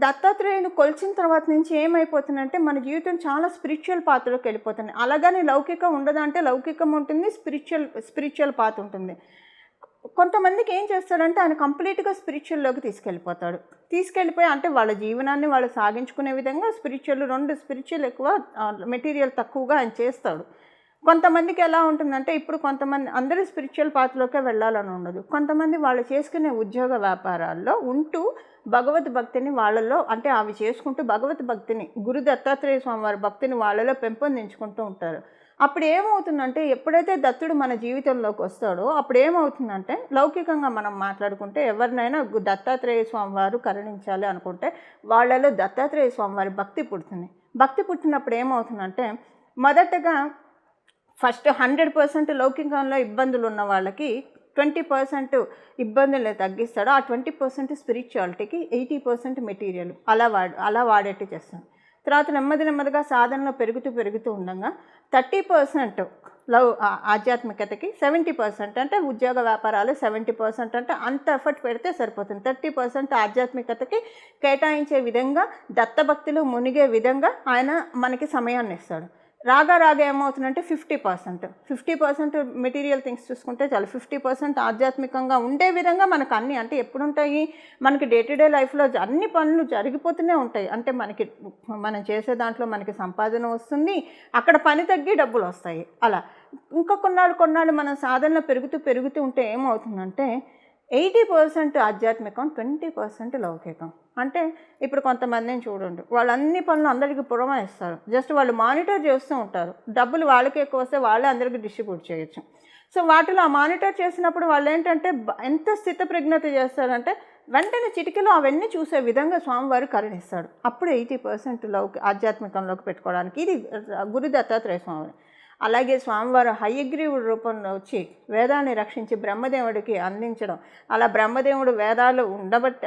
దత్తాత్రేయుని కొలిచిన తర్వాత నుంచి ఏమైపోతుందంటే మన జీవితం చాలా స్పిరిచువల్ పాత్రలోకి వెళ్ళిపోతుంది. అలాగని లౌకికం ఉండదంటే లౌకికం ఉంటుంది, స్పిరిచువల్ పాత్ ఉంటుంది. కొంతమందికి ఏం చేస్తాడంటే ఆయన కంప్లీట్గా స్పిరిచువల్లోకి తీసుకెళ్ళిపోయి అంటే వాళ్ళ జీవనాన్ని వాళ్ళు సాగించుకునే విధంగా స్పిరిచువల్ ఎక్కువ, మెటీరియల్ తక్కువగా ఆయన చేస్తాడు. కొంతమందికి ఎలా ఉంటుందంటే ఇప్పుడు కొంతమంది అందరూ స్పిరిచువల్ పాత్రలోకే వెళ్ళాలని ఉండదు. కొంతమంది వాళ్ళు చేసుకునే ఉద్యోగ వ్యాపారాల్లో ఉంటూ భగవద్ భక్తిని వాళ్ళలో అంటే అవి చేసుకుంటూ భగవద్ భక్తిని, గురు దత్తాత్రేయ స్వామి వారి భక్తిని వాళ్ళలో పెంపొందించుకుంటూ ఉంటారు. అప్పుడు ఏమవుతుందంటే ఎప్పుడైతే దత్తుడు మన జీవితంలోకి వస్తాడో అప్పుడు ఏమవుతుందంటే లౌకికంగా మనం మాట్లాడుకుంటే ఎవరినైనా దత్తాత్రేయ స్వామి వారు కరుణించాలి అనుకుంటే వాళ్ళలో దత్తాత్రేయ స్వామి వారి భక్తి పుడుతుంది. భక్తి పుట్టినప్పుడు ఏమవుతుందంటే మొదటగా ఫస్ట్ 100% లౌకికంలో ఇబ్బందులు ఉన్న వాళ్ళకి 20% ఇబ్బందుల్ని తగ్గిస్తాడు. ఆ 20% స్పిరిచువాలిటీకి 80% మెటీరియల్ అలా వాడేట్టు చేస్తాడు. తర్వాత నెమ్మదిగా సాధనలో పెరుగుతూ ఉండగా 30% ఆధ్యాత్మికతకి, 70% అంటే ఉద్యోగ వ్యాపారాలు, 70% అంటే అంత ఎఫర్ట్ పెడితే సరిపోతుంది. 30% ఆధ్యాత్మికతకి కేటాయించే విధంగా దత్తభక్తిలో మునిగే విధంగా ఆయన మనకి సమయాన్ని ఇస్తాడు. రాగా ఏమవుతుందంటే 50% మెటీరియల్ థింగ్స్ చూసుకుంటే చాలు. 50% ఆధ్యాత్మికంగా ఉండే విధంగా మనకు అన్నీ అంటే ఎప్పుడుంటాయి, మనకి డే టు డే లైఫ్లో అన్ని పనులు జరిగిపోతూనే ఉంటాయి. అంటే మనం చేసే దాంట్లో మనకి సంపాదన వస్తుంది, అక్కడ పని తగ్గి డబ్బులు వస్తాయి. అలా ఇంకా కొన్నాళ్ళు మనం సాధనలో పెరుగుతూ ఉంటే ఏమవుతుందంటే 80% ఆధ్యాత్మికం, 20% లౌకికం. అంటే ఇప్పుడు కొంతమందిని చూడండి, వాళ్ళు అన్ని పనులు అందరికీ పురమాయిస్తారు. జస్ట్ వాళ్ళు మానిటర్ చేస్తూ ఉంటారు. డబ్బులు వాళ్ళకి ఎక్కువ వస్తే వాళ్ళే అందరికీ డిస్ట్రిబ్యూట్ చేయొచ్చు. సో వాటిలో ఆ మానిటర్ చేసినప్పుడు వాళ్ళు ఏంటంటే ఎంత స్థితప్రజ్ఞత చేస్తారంటే వెంటనే చిటికలో అవన్నీ చూసే విధంగా స్వామివారు కరుణిస్తాడు. అప్పుడు 80% ఆధ్యాత్మికంలోకి పెట్టుకోవడానికి ఇది గురు దత్తాత్రేయ స్వామి. అలాగే స్వామివారు హయగ్రీవుడి రూపంలో వచ్చి వేదాన్ని రక్షించి బ్రహ్మదేవుడికి అందించడం, అలా బ్రహ్మదేవుడు వేదాలు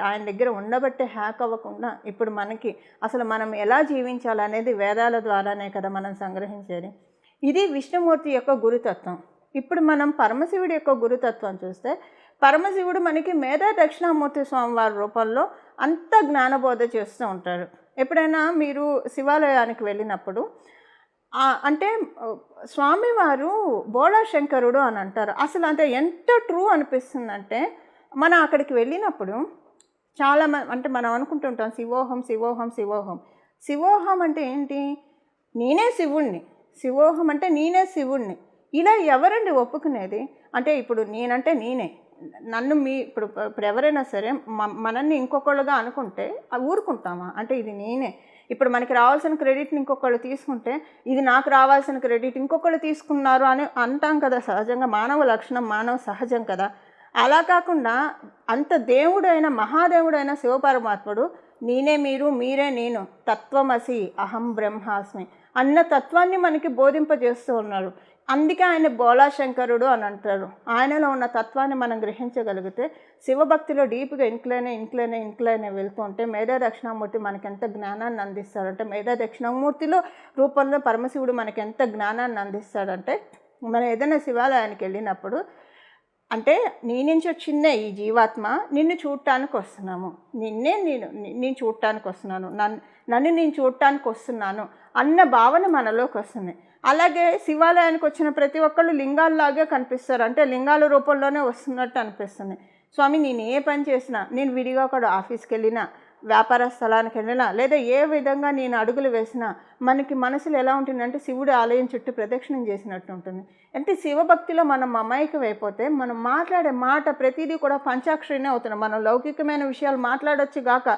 ఆయన దగ్గర ఉండబట్టే హ్యాక్ అవ్వకుండా ఇప్పుడు మనకి అసలు మనం ఎలా జీవించాలనేది వేదాల ద్వారానే కదా మనం సంగ్రహించేది. ఇది విష్ణుమూర్తి యొక్క గురుతత్వం. ఇప్పుడు మనం పరమశివుడి యొక్క గురుతత్వం చూస్తే పరమశివుడు మనకి మేధా దక్షిణామూర్తి స్వామివారి రూపంలో అంత జ్ఞానబోధ చేస్తూ ఉంటాడు. ఎప్పుడైనా మీరు శివాలయానికి వెళ్ళినప్పుడు అంటే స్వామివారు బోళాశంకరుడు అని అంటారు. అసలు అంటే ఎంత ట్రూ అనిపిస్తుందంటే మనం అక్కడికి వెళ్ళినప్పుడు చాలా అంటే మనం అనుకుంటుంటాం శివోహం అంటే ఏంటి, నేనే శివోహం అంటే నేనే శివుణ్ణి. ఇలా ఎవరండి ఒప్పుకునేది? అంటే ఇప్పుడు నేనే నన్ను ఇప్పుడు ఎవరైనా సరే మనల్ని ఇంకొకళ్ళుగా అనుకుంటే ఊరుకుంటామా? అంటే ఇది నేనే. ఇప్పుడు మనకి రావాల్సిన క్రెడిట్ని ఇంకొకళ్ళు తీసుకుంటే ఇది నాకు రావాల్సిన క్రెడిట్ ఇంకొకళ్ళు తీసుకున్నారు అని అంటాం కదా. సహజంగా మానవ లక్షణం, మానవ సహజం కదా. అలా కాకుండా అంత దేవుడైన మహాదేవుడైన శివపరమాత్ముడు నేనే మీరు మీరే నేను తత్వమసి అహం బ్రహ్మాస్మి అన్న తత్వాన్ని మనకి బోధింపజేస్తూ ఉన్నారు. అందుకే ఆయన బోళాశంకరుడు అని అంటారు. ఆయనలో ఉన్న తత్వాన్ని మనం గ్రహించగలిగితే శివభక్తిలో డీప్గా ఇంక్లైన్ వెళ్తూ ఉంటే మేధా దక్షిణామూర్తి మనకి ఎంత జ్ఞానాన్ని అందిస్తాడంటే, మేధా దక్షిణామూర్తిలో రూపంలో పరమశివుడు మనకి ఎంత జ్ఞానాన్ని అందిస్తాడంటే, మనం ఏదైనా శివాలయానికి వెళ్ళినప్పుడు అంటే నీ నుంచి వచ్చిందే ఈ జీవాత్మ, నిన్ను చూడటానికి వస్తున్నాము, నేను చూడటానికి వస్తున్నాను, నన్ను నేను చూడటానికి వస్తున్నాను అన్న భావన మనలోకి వస్తుంది. అలాగే శివాలయానికి వచ్చిన ప్రతి ఒక్కళ్ళు లింగాల్లాగే కనిపిస్తారు, అంటే లింగాల రూపంలోనే వస్తున్నట్టు అనిపిస్తుంది. స్వామి నేను ఏ పని చేసినా, నేను విడిగా కూడా ఆఫీస్కి వెళ్ళినా, వ్యాపార స్థలానికి వెళ్ళినా, లేదా ఏ విధంగా నేను అడుగులు వేసినా మనకి మనసులో ఎలా ఉంటుందంటే శివుడి ఆలయం చుట్టూ ప్రదక్షిణం చేసినట్టు ఉంటుంది. అంటే శివభక్తిలో మనం అమాయకం అయిపోతే మనం మాట్లాడే మాట ప్రతిదీ కూడా పంచాక్షరినే అవుతున్నాం. మనం లౌకికమైన విషయాలు మాట్లాడొచ్చు గాక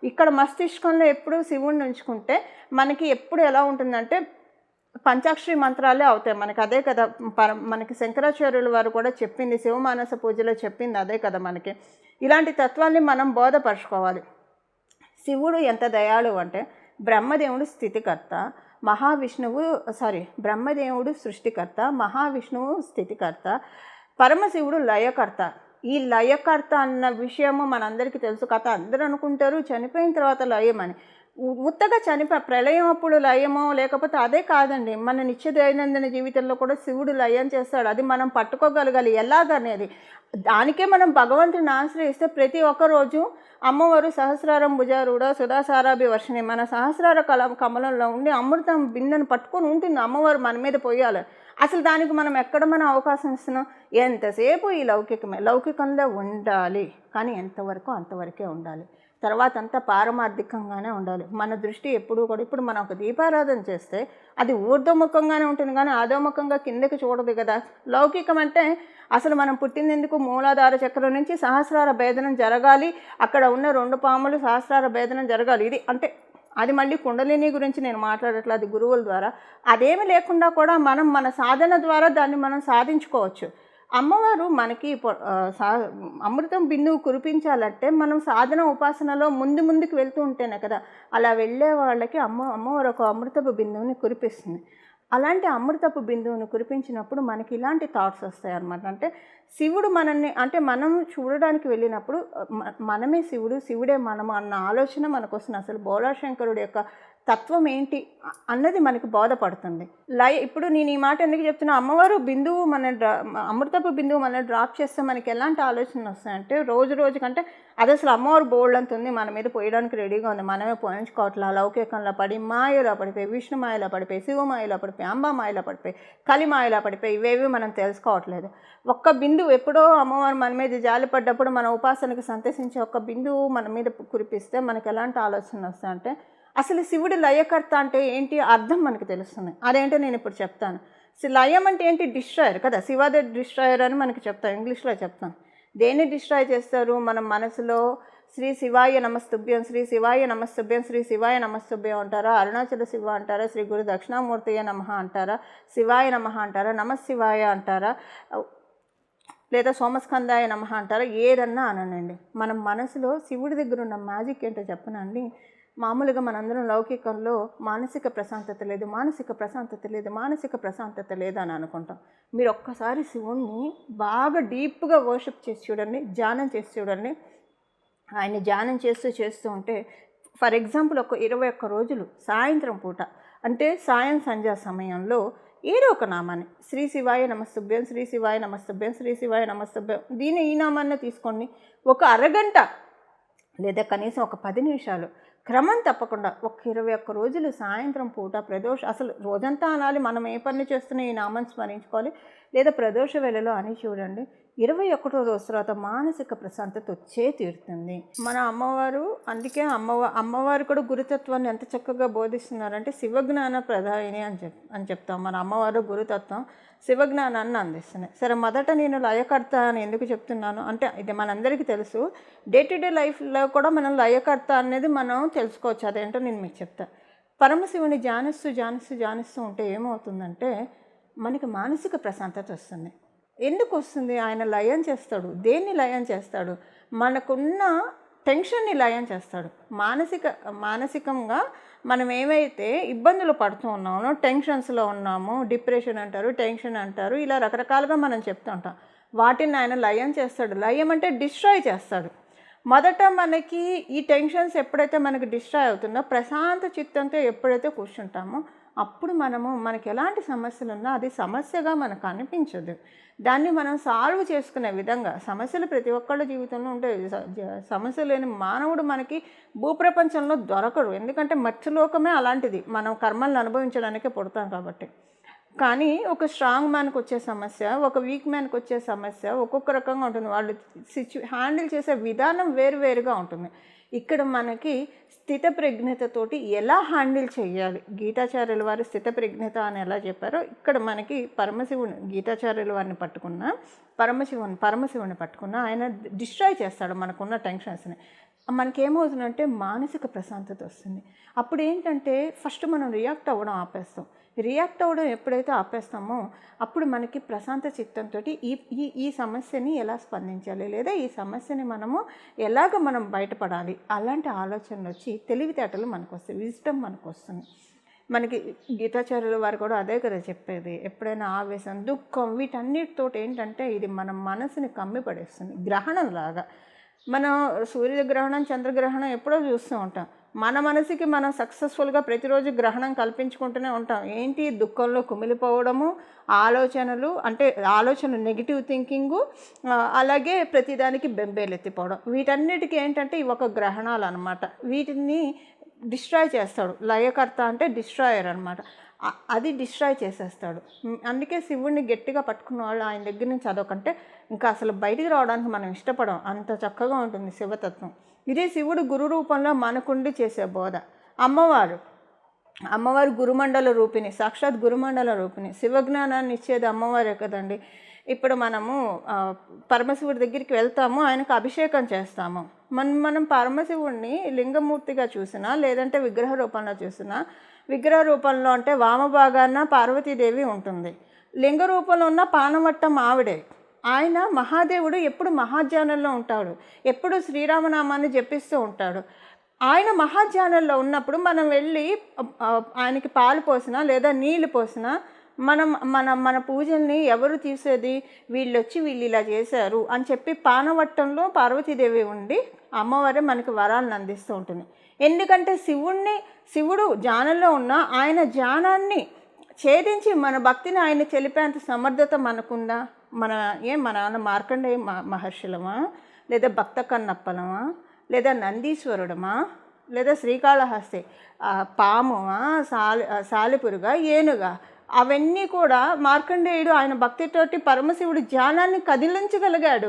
ఇక్కడ మస్తిష్కంలో ఎప్పుడు శివుడిని ఉంచుకుంటే మనకి ఎప్పుడు ఎలా ఉంటుందంటే పంచాక్షరి మంత్రాలే అవుతాయి మనకి. అదే కదా మనకి శంకరాచార్యుల వారు కూడా చెప్పింది, శివమానస పూజలో చెప్పింది అదే కదా మనకి. ఇలాంటి తత్వాన్ని మనం బోధపరచుకోవాలి. శివుడు ఎంత దయాళువు అంటే బ్రహ్మదేవుడు స్థితికర్త, బ్రహ్మదేవుడు సృష్టికర్త, మహావిష్ణువు స్థితికర్త, పరమశివుడు లయకర్త. ఈ లయకర్త అన్న విషయము మనందరికీ తెలుసు. కథ అందరూ అనుకుంటారు చనిపోయిన తర్వాత లయం అని. ఉత్తగా ప్రళయం అప్పుడు లయమో లేకపోతే అదే కాదండి, మన నిత్య దైనందిన జీవితంలో కూడా శివుడు లయం చేస్తాడు. అది మనం పట్టుకోగలగాలి ఎలాగనేది. దానికే మనం భగవంతుని ఆశ్రయిస్తే ప్రతి ఒక్క రోజు అమ్మవారు సహస్రారం భుజారూఢ సుధాసారాభి వర్షిణి మన సహస్రార కమలంలో ఉండి అమృతం బిందెను పట్టుకొని ఉంటుంది అమ్మవారు మన మీద పోయాలి. అసలు దానికి మనం ఎక్కడ మనం అవకాశం ఇస్తున్నాం? ఎంతసేపు ఈ లౌకికంలో ఉండాలి, కానీ ఎంతవరకు అంతవరకే ఉండాలి. తర్వాత అంతా పారమార్థికంగానే ఉండాలి. మన దృష్టి ఎప్పుడూ కూడా, ఇప్పుడు మనం ఒక దీపారాధన చేస్తే అది ఊర్ధ్వముఖంగానే ఉంటుంది కానీ అధోముఖంగా కిందకి చూడదు కదా. లౌకికం అంటే అసలు మనం పుట్టినందుకు మూలాధార చక్రం నుంచి సహస్రార భేదనం జరగాలి, అక్కడ ఉన్న 2 పాములు సహస్రార భేదనం జరగాలి. ఇది అంటే అది మళ్ళీ కుండలిని గురించి నేను మాట్లాడట్లేదు, అది గురువుల ద్వారా. అదేమి లేకుండా కూడా మనం మన సాధన ద్వారా దాన్ని మనం సాధించుకోవచ్చు. అమ్మవారు మనకి అమృతం బిందువు కురిపించాలంటే మనం సాధన ఉపాసనలో ముందుకు వెళ్తూ ఉంటేనే కదా. అలా వెళ్ళే వాళ్ళకి అమ్మవారు ఒక అమృతపు బిందువుని కురిపిస్తుంది. అలాంటి అమృతపు బిందువుని కురిపించినప్పుడు మనకి ఇలాంటి థాట్స్ వస్తాయి అన్నమాట. అంటే శివుడు మనల్ని, అంటే మనం చూడడానికి వెళ్ళినప్పుడు మనమే శివుడు, శివుడే మనము అన్న ఆలోచన మనకు వస్తుంది. అసలు బోళాశంకరుడు యొక్క తత్వం ఏంటి అన్నది మనకు బోధపడుతుంది. ఇప్పుడు నేను ఈ మాట ఎందుకు చెప్తున్నా, అమ్మవారు బిందువు అమృతపు బిందువు మనం డ్రాప్ చేస్తే మనకి ఎలాంటి ఆలోచనలు వస్తాయంటే రోజు కంటే అది అసలు అమ్మవారు బోల్డ్ అంతుంది మన మీద పోయడానికి రెడీగా ఉంది, మనమే పోయించుకోవట్లా. లౌకికంలో పడి మాయలో పడిపోయి, విష్ణు మాయలో పడిపోయి, శివమాయలో పడిపోయి, అంబామాయలో పడిపోయి, కలిమాయలో పడిపోయి ఇవేవి మనం తెలుసుకోవట్లేదు. ఒక్క బిందువు ఎప్పుడో అమ్మవారు మన మీద జాలిపడ్డప్పుడు మన ఉపాసనకు సంతసించి ఒక్క బిందువు మన మీద కురిపిస్తే మనకి ఎలాంటి ఆలోచనలు వస్తాయంటే అసలు శివుడి లయకర్త అంటే ఏంటి అర్థం మనకు తెలుస్తుంది. అదేంటో నేను ఇప్పుడు చెప్తాను. లయం అంటే ఏంటి? డిస్ట్రాయర్ కదా. శివాదే డిస్ట్రాయర్ అని మనకి చెప్తాను, ఇంగ్లీష్లో చెప్తాను. దేన్ని డిస్ట్రాయ్ చేస్తారు? మన మనసులో శ్రీ శివాయ నమస్తుభ్యం, శ్రీ శివాయ నమస్తుభ్యం, శ్రీ శివాయ నమస్తుభ్యం అంటారా, అరుణాచల శివ అంటారా, శ్రీ గురు దక్షిణామూర్తియ నమః అంటారా, శివాయ నమః అంటారా, నమశివాయ అంటారా, లేదా సోమస్కందాయ నమః అంటారా, ఏదన్నా అనండి. మన మనసులో శివుడి దగ్గర ఉన్న మ్యాజిక్ ఏంటో చెప్పనండి. మామూలుగా మనందరం లౌకికంలో మానసిక ప్రశాంతత లేదు అని అనుకుంటాం. మీరు ఒక్కసారి శివుణ్ణి బాగా డీప్గా వర్షిప్ చేసి చూడండి, ధ్యానం చేసి చూడండి. ఆయన ధ్యానం చేస్తూ ఉంటే ఫర్ ఎగ్జాంపుల్ ఒక 21 రోజులు సాయంత్రం పూట, అంటే సంధ్యా సమయంలో ఏదో ఒక నామాన్ని, శ్రీ శివాయ నమస్తుభ్యం, శ్రీ శివాయ నమస్తుభ్యం, శ్రీ శివాయ నమస్తుభ్యం, ఈ నామాన్ని తీసుకోండి. ఒక అరగంట లేదా కనీసం ఒక 10 నిమిషాలు క్రమం తప్పకుండా ఒక 21 రోజులు సాయంత్రం పూట అసలు రోజంతా అనాలి, మనం ఏ పని చేస్తున్నా ఈ నామాన్ని స్మరించుకోవాలి, లేదా ప్రదోష వేళలో అని చూడండి. 21వ రోజు తర్వాత మానసిక ప్రశాంతత వచ్చే తీరుతుంది. మన అమ్మవారు, అందుకే అమ్మవారు కూడా గురుతత్వాన్ని ఎంత చక్కగా బోధిస్తున్నారంటే శివజ్ఞాన ప్రధాయిని అని చెప్తాం. మన అమ్మవారు గురుతత్వం శివజ్ఞానాన్ని అందిస్తున్నాయి. సరే, మొదట నేను లయకర్త అని ఎందుకు చెప్తున్నాను అంటే ఇది మనందరికీ తెలుసు. డే టు డే లైఫ్లో కూడా మనం లయకర్త అనేది మనం తెలుసుకోవచ్చు. అదేంటో నేను మీకు చెప్తాను. పరమశివుని ధ్యానిస్తూ ఉంటే ఏమవుతుందంటే మనకి మానసిక ప్రశాంతత వస్తుంది. ఎందుకు వస్తుంది? ఆయన లయం చేస్తాడు. దేన్ని లయం చేస్తాడు? మనకున్న టెన్షన్ని లయం చేస్తాడు. మానసికంగా మనం ఏవైతే ఇబ్బందులు పడుతూ ఉన్నామో, టెన్షన్స్లో ఉన్నామో, డిప్రెషన్ అంటారు, టెన్షన్ అంటారు, ఇలా రకరకాలుగా మనం చెప్తూ ఉంటాం. వాటిని ఆయన లయం చేస్తాడు. లయం అంటే డిస్ట్రాయ్ చేస్తాడు. మొదట మనకి ఈ టెన్షన్స్ ఎప్పుడైతే మనకి డిస్ట్రాయ్ అవుతుందో, ప్రశాంత చిత్తంతో ఎప్పుడైతే కూర్చుంటామో అప్పుడు మనకి ఎలాంటి సమస్యలు ఉన్నా అది సమస్యగా మనకు అనిపించదు. దాన్ని మనం సాల్వ్ చేసుకునే విధంగా, సమస్యలు ప్రతి ఒక్కళ్ళ జీవితంలో ఉంటాయి. సమస్య లేని మానవుడు మనకి భూప్రపంచంలో దొరకడు. ఎందుకంటే మత్స్యలోకమే అలాంటిది. మనం కర్మలను అనుభవించడానికే పుడతాం కాబట్టి. కానీ ఒక స్ట్రాంగ్ మ్యాన్కి వచ్చే సమస్య, ఒక వీక్ మ్యాన్కి వచ్చే సమస్య ఒక్కొక్క రకంగా ఉంటుంది. వాళ్ళు హ్యాండిల్ చేసే విధానం వేరువేరుగా ఉంటుంది. ఇక్కడ మనకి స్థితప్రజ్ఞతతోటి ఎలా హ్యాండిల్ చేయాలి, గీతాచార్యుల వారు స్థితప్రజ్ఞత అని ఎలా చెప్పారో, ఇక్కడ మనకి పరమశివుని, గీతాచార్యుల వారిని పట్టుకున్న పరమశివుని పట్టుకున్న ఆయన డిస్ట్రాయ్ చేస్తాడు మనకున్న టెన్షన్స్ని. మనకేమవుతుందంటే మానసిక ప్రశాంతత వస్తుంది. అప్పుడు ఏంటంటే ఫస్ట్ మనం రియాక్ట్ అవ్వడం ఆపేస్తాం. రియాక్ట్ అవ్వడం ఎప్పుడైతే ఆపేస్తామో అప్పుడు మనకి ప్రశాంత చిత్తంతో ఈ సమస్యని ఎలా స్పందించాలి, లేదా ఈ సమస్యని మనం బయటపడాలి, అలాంటి ఆలోచనలు వచ్చి తెలివితేటలు మనకు వస్తాయి, విజ్డమ్ మనకు వస్తుంది. మనకి గీతాచార్యుల వారు కూడా అదే కదా చెప్పేది. ఎప్పుడైనా ఆవేశం, దుఃఖం, వీటన్నిటితోటి ఏంటంటే ఇది మన మనసుని కమ్మి పడేస్తుంది. గ్రహణం లాగా మనం సూర్యగ్రహణం, చంద్రగ్రహణం ఎప్పుడో చూస్తూ ఉంటాం. మన మనసుకి మనం సక్సెస్ఫుల్గా ప్రతిరోజు గ్రహణం కల్పించుకుంటూనే ఉంటాం. ఏంటి? దుఃఖంలో కుమిలిపోవడము, ఆలోచన నెగిటివ్ థింకింగు, అలాగే ప్రతిదానికి బెంబేలెత్తిపోవడం. వీటన్నిటికీ ఏంటంటే ఇవి ఒక గ్రహణాలు అనమాట. వీటిని డిస్ట్రాయ్ చేస్తాడు. లయకర్త అంటే డిస్ట్రాయర్ అనమాట. అది డిస్ట్రాయ్ చేసేస్తాడు. అందుకే శివుడిని గట్టిగా పట్టుకున్న వాళ్ళు ఆయన దగ్గర నుంచి అదొకంటే ఇంకా అసలు బయటికి రావడానికి మనం ఇష్టపడం. అంత చక్కగా ఉంటుంది శివతత్వం. ఇదే శివుడు గురు రూపంలో మనకుండి చేసే బోధ. అమ్మవారు గురుమండల రూపిణి, సాక్షాత్ గురుమండల రూపిణి. శివజ్ఞానాన్ని ఇచ్చేది అమ్మవారే కదండి. ఇప్పుడు మనము పరమశివుడి దగ్గరికి వెళ్తాము, ఆయనకు అభిషేకం చేస్తాము. మనం పరమశివుడిని లింగమూర్తిగా చూసినా, లేదంటే విగ్రహ రూపంలో చూసినా, విగ్రహ రూపంలో అంటే వామభాగాన పార్వతీదేవి ఉంటుంది, లింగ రూపంలో ఉన్న పానవట్టం ఆవిడే. ఆయన మహాదేవుడు ఎప్పుడు మహాధ్యానంలో ఉంటాడు, ఎప్పుడు శ్రీరామనామాన్ని జపిస్తూ ఉంటాడు. ఆయన మహాధ్యానంలో ఉన్నప్పుడు మనం వెళ్ళి ఆయనకి పాలు పోసినా లేదా నీళ్ళు పోసినా మన పూజల్ని ఎవరు తీసేది? వీళ్ళు ఇలా చేశారు అని చెప్పి పానవట్టంలో పార్వతీదేవి ఉండి అమ్మవారే మనకి వరాలను అందిస్తూ ఉంటుంది. ఎందుకంటే శివుడు ధ్యానంలో ఉన్న ఆయన ధ్యానాన్ని ఛేదించి మన భక్తిని ఆయన చెలిపేంత సమర్థత మనకుందా? మన నాన్న మార్కండేయ మహర్షులమా, లేదా భక్త కన్నప్పలమా, లేదా నందీశ్వరుడమా, లేదా శ్రీకాళహస్తి పాముమా, సాలిపురుగా, ఏనుగా, అవన్నీ కూడా మార్కండేయుడు ఆయన భక్తితోటి పరమశివుడు ధ్యానాన్ని కదిలించగలిగాడు.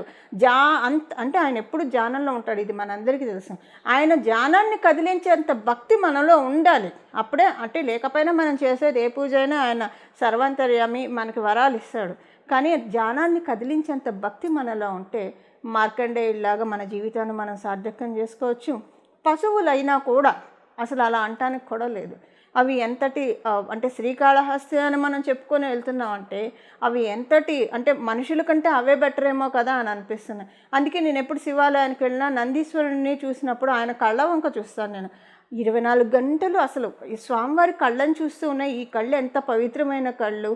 అంటే ఆయన ఎప్పుడు ధ్యానంలో ఉంటాడు, ఇది మనందరికీ తెలుసు. ఆయన ధ్యానాన్ని కదిలించేంత భక్తి మనలో ఉండాలి. అప్పుడే అంటే లేకపోయినా మనం చేసేది ఏ పూజ అయినా ఆయన సర్వాంతర్యామి మనకి వరాలు ఇస్తాడు. కానీ ధ్యానాన్ని కదిలించేంత భక్తి మనలో ఉంటే మార్కండేయుడిలాగా మన జీవితాన్ని మనం సార్థక్యం చేసుకోవచ్చు. పశువులైనా కూడా అసలు అలా అంటానికి కూడా లేదు. అవి ఎంతటి అంటే శ్రీకాళహస్తి అని మనం చెప్పుకొని వెళ్తున్నామంటే అవి ఎంతటి అంటే మనుషుల కంటే అవే బెటర్ ఏమో కదా అని అనిపిస్తున్నాయి. అందుకే నేను ఎప్పుడు శివాలయానికి వెళ్ళినా నందీశ్వరుని చూసినప్పుడు ఆయన కళ్ళ వంక చూస్తాను. నేను 24 గంటలు అసలు ఈ స్వామివారి కళ్ళని చూస్తూ ఉన్నాయి. ఈ కళ్ళు ఎంత పవిత్రమైన కళ్ళు,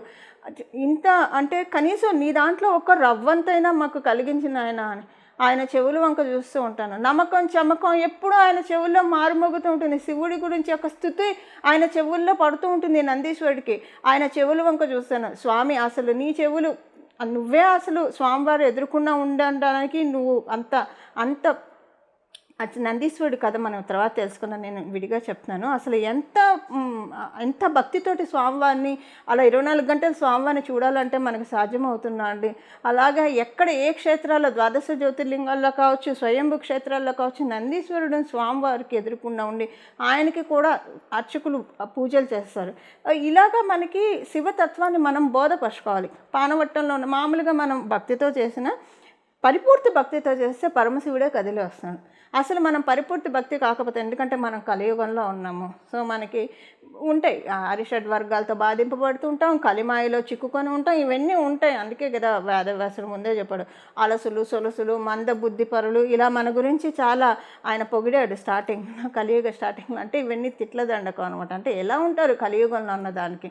ఇంత అంటే కనీసం నీ దాంట్లో ఒక రవ్వంతైనా మాకు కలిగించిన ఆయన చెవుల వంక చూస్తూ ఉంటాను. నమ్మకం చమకం ఎప్పుడూ ఆయన చెవుల్లో మారుమోగుతూ ఉంటుంది. శివుడి గురించి ఒక స్థుతి ఆయన చెవుల్లో పడుతూ ఉంటుంది. నందీశ్వరుడికి ఆయన చెవుల వంక చూస్తాను. స్వామి అసలు నీ చెవులు నువ్వే అసలు స్వామివారు ఎదుర్కొన్నా ఉండడానికి నువ్వు అంత నందీశ్వరుడి కథ మనం తర్వాత తెలుసుకున్నాను, నేను విడిగా చెప్తున్నాను. అసలు ఎంత భక్తితోటి స్వామివారిని అలా 24 గంటలు స్వామివారిని చూడాలంటే మనకు సాధ్యమవుతుందా అండి? అలాగా ఎక్కడ ఏ క్షేత్రాల్లో, ద్వాదశ జ్యోతిర్లింగాల్లో కావచ్చు, స్వయంభూ క్షేత్రాల్లో కావచ్చు, నందీశ్వరుడిని స్వామివారికి ఎదుర్కొన్నా ఉండి ఆయనకి కూడా అర్చకులు పూజలు చేస్తారు. ఇలాగా మనకి శివతత్వాన్ని మనం బోధపరచుకోవాలి. పానవట్టంలో మామూలుగా మనం భక్తితో చేసిన పరిపూర్తి భక్తితో చేస్తే పరమశివుడే కదిలి వస్తాడు. అసలు మనం పరిపూర్తి భక్తి కాకపోతే, ఎందుకంటే మనం కలియుగంలో ఉన్నాము, సో మనకి ఉంటాయి అరిషడ్ వర్గాలతో బాధింపబడుతూ ఉంటాం, కలిమాయలో చిక్కుకొని ఉంటాం, ఇవన్నీ ఉంటాయి. అందుకే కదా వేదవ్యాసుడు ముందే చెప్పాడు, అలసులు సొలసులు మంద బుద్ధిపరులు, ఇలా మన గురించి చాలా ఆయన పొగిడాడు స్టార్టింగ్, కలియుగ స్టార్టింగ్. అంటే ఇవన్నీ తిట్ల దండకం అనమాట. అంటే ఎలా ఉంటారు కలియుగంలో ఉన్న దానికి.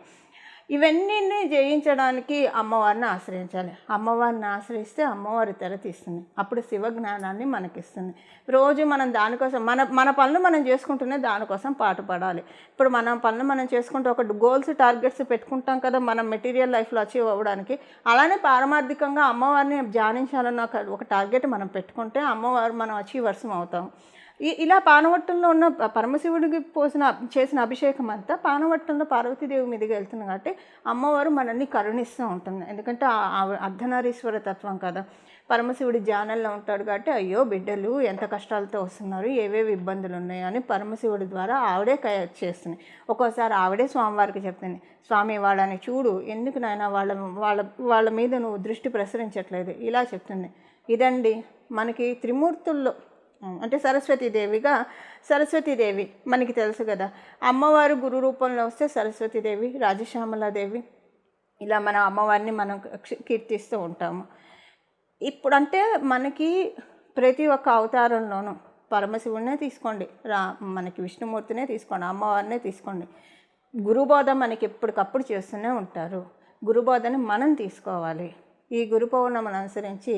ఇవన్నీ జయించడానికి అమ్మవారిని ఆశ్రయించాలి. అమ్మవారిని ఆశ్రయిస్తే అమ్మవారి తెర తీస్తుంది, అప్పుడు శివజ్ఞానాన్ని మనకిస్తుంది. రోజు మనం దానికోసం మన పనులు మనం చేసుకుంటూనే దానికోసం పాటుపడాలి. ఇప్పుడు మన పనులు మనం చేసుకుంటూ ఒక గోల్స్ టార్గెట్స్ పెట్టుకుంటాం కదా మనం మెటీరియల్ లైఫ్లో అచీవ్ అవ్వడానికి. అలానే పారమార్థికంగా అమ్మవారిని ధ్యానించాలన్న ఒక టార్గెట్ మనం పెట్టుకుంటే అమ్మవారు మనం అచీవర్స్ అవుతాం. ఇలా పానవట్టంలో ఉన్న పరమశివుడికి చేసిన అభిషేకం అంతా పానవట్టంలో పార్వతీదేవి మీదకి వెళ్తుంది కాబట్టి అమ్మవారు మనల్ని కరుణిస్తూ ఉంటుంది. ఎందుకంటే అర్ధనారీశ్వర తత్వం కదా, పరమశివుడి ధ్యానంలో ఉంటాడు కాబట్టి అయ్యో బిడ్డలు ఎంత కష్టాలతో వస్తున్నారు, ఏవేవి ఇబ్బందులు ఉన్నాయో అని పరమశివుడి ద్వారా ఆవిడే చేస్తుంది. ఒక్కోసారి ఆవిడే స్వామివారికి చెప్తుంది, స్వామి వాళ్ళని చూడు, ఎందుకు నాయన వాళ్ళ మీద నువ్వు దృష్టి ప్రసరించట్లేదు, ఇలా చెప్తుంది. ఇదండి మనకి త్రిమూర్తుల్లో అంటే సరస్వతీదేవి మనకి తెలుసు కదా. అమ్మవారు గురు రూపంలో వస్తే సరస్వతీదేవి, రాజశ్యామలాదేవి, ఇలా మన అమ్మవారిని మనం కీర్తిస్తూ ఉంటాము. ఇప్పుడంటే మనకి ప్రతి ఒక్క అవతారంలోనూ పరమశివుడినే తీసుకోండి, మనకి విష్ణుమూర్తినే తీసుకోండి, అమ్మవారినే తీసుకోండి, గురుబోధ మనకి ఎప్పటికప్పుడు చేస్తూనే ఉంటారు. గురుబోధని మనం తీసుకోవాలి. ఈ గురు పౌర్ణమిని అనుసరించి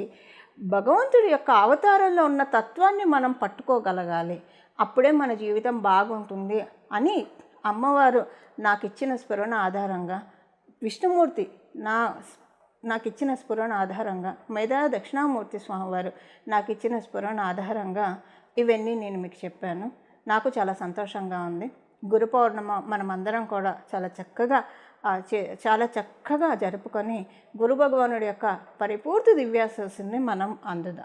భగవంతుడి యొక్క అవతారంలో ఉన్న తత్వాన్ని మనం పట్టుకోగలగాలి. అప్పుడే మన జీవితం బాగుంటుంది అని అమ్మవారు నాకు ఇచ్చిన స్ఫురణ ఆధారంగా, విష్ణుమూర్తి నాకు ఇచ్చిన స్ఫురణ ఆధారంగా, మేధా దక్షిణామూర్తి స్వామివారు నాకు ఇచ్చిన స్ఫురణ ఆధారంగా ఇవన్నీ నేను మీకు చెప్పాను. నాకు చాలా సంతోషంగా ఉంది. గురు పౌర్ణమ మనమందరం కూడా చాలా చక్కగా జరుపుకొని గురు భగవానుడి యొక్క పరిపూర్తి దివ్యాశీస్సుని మనం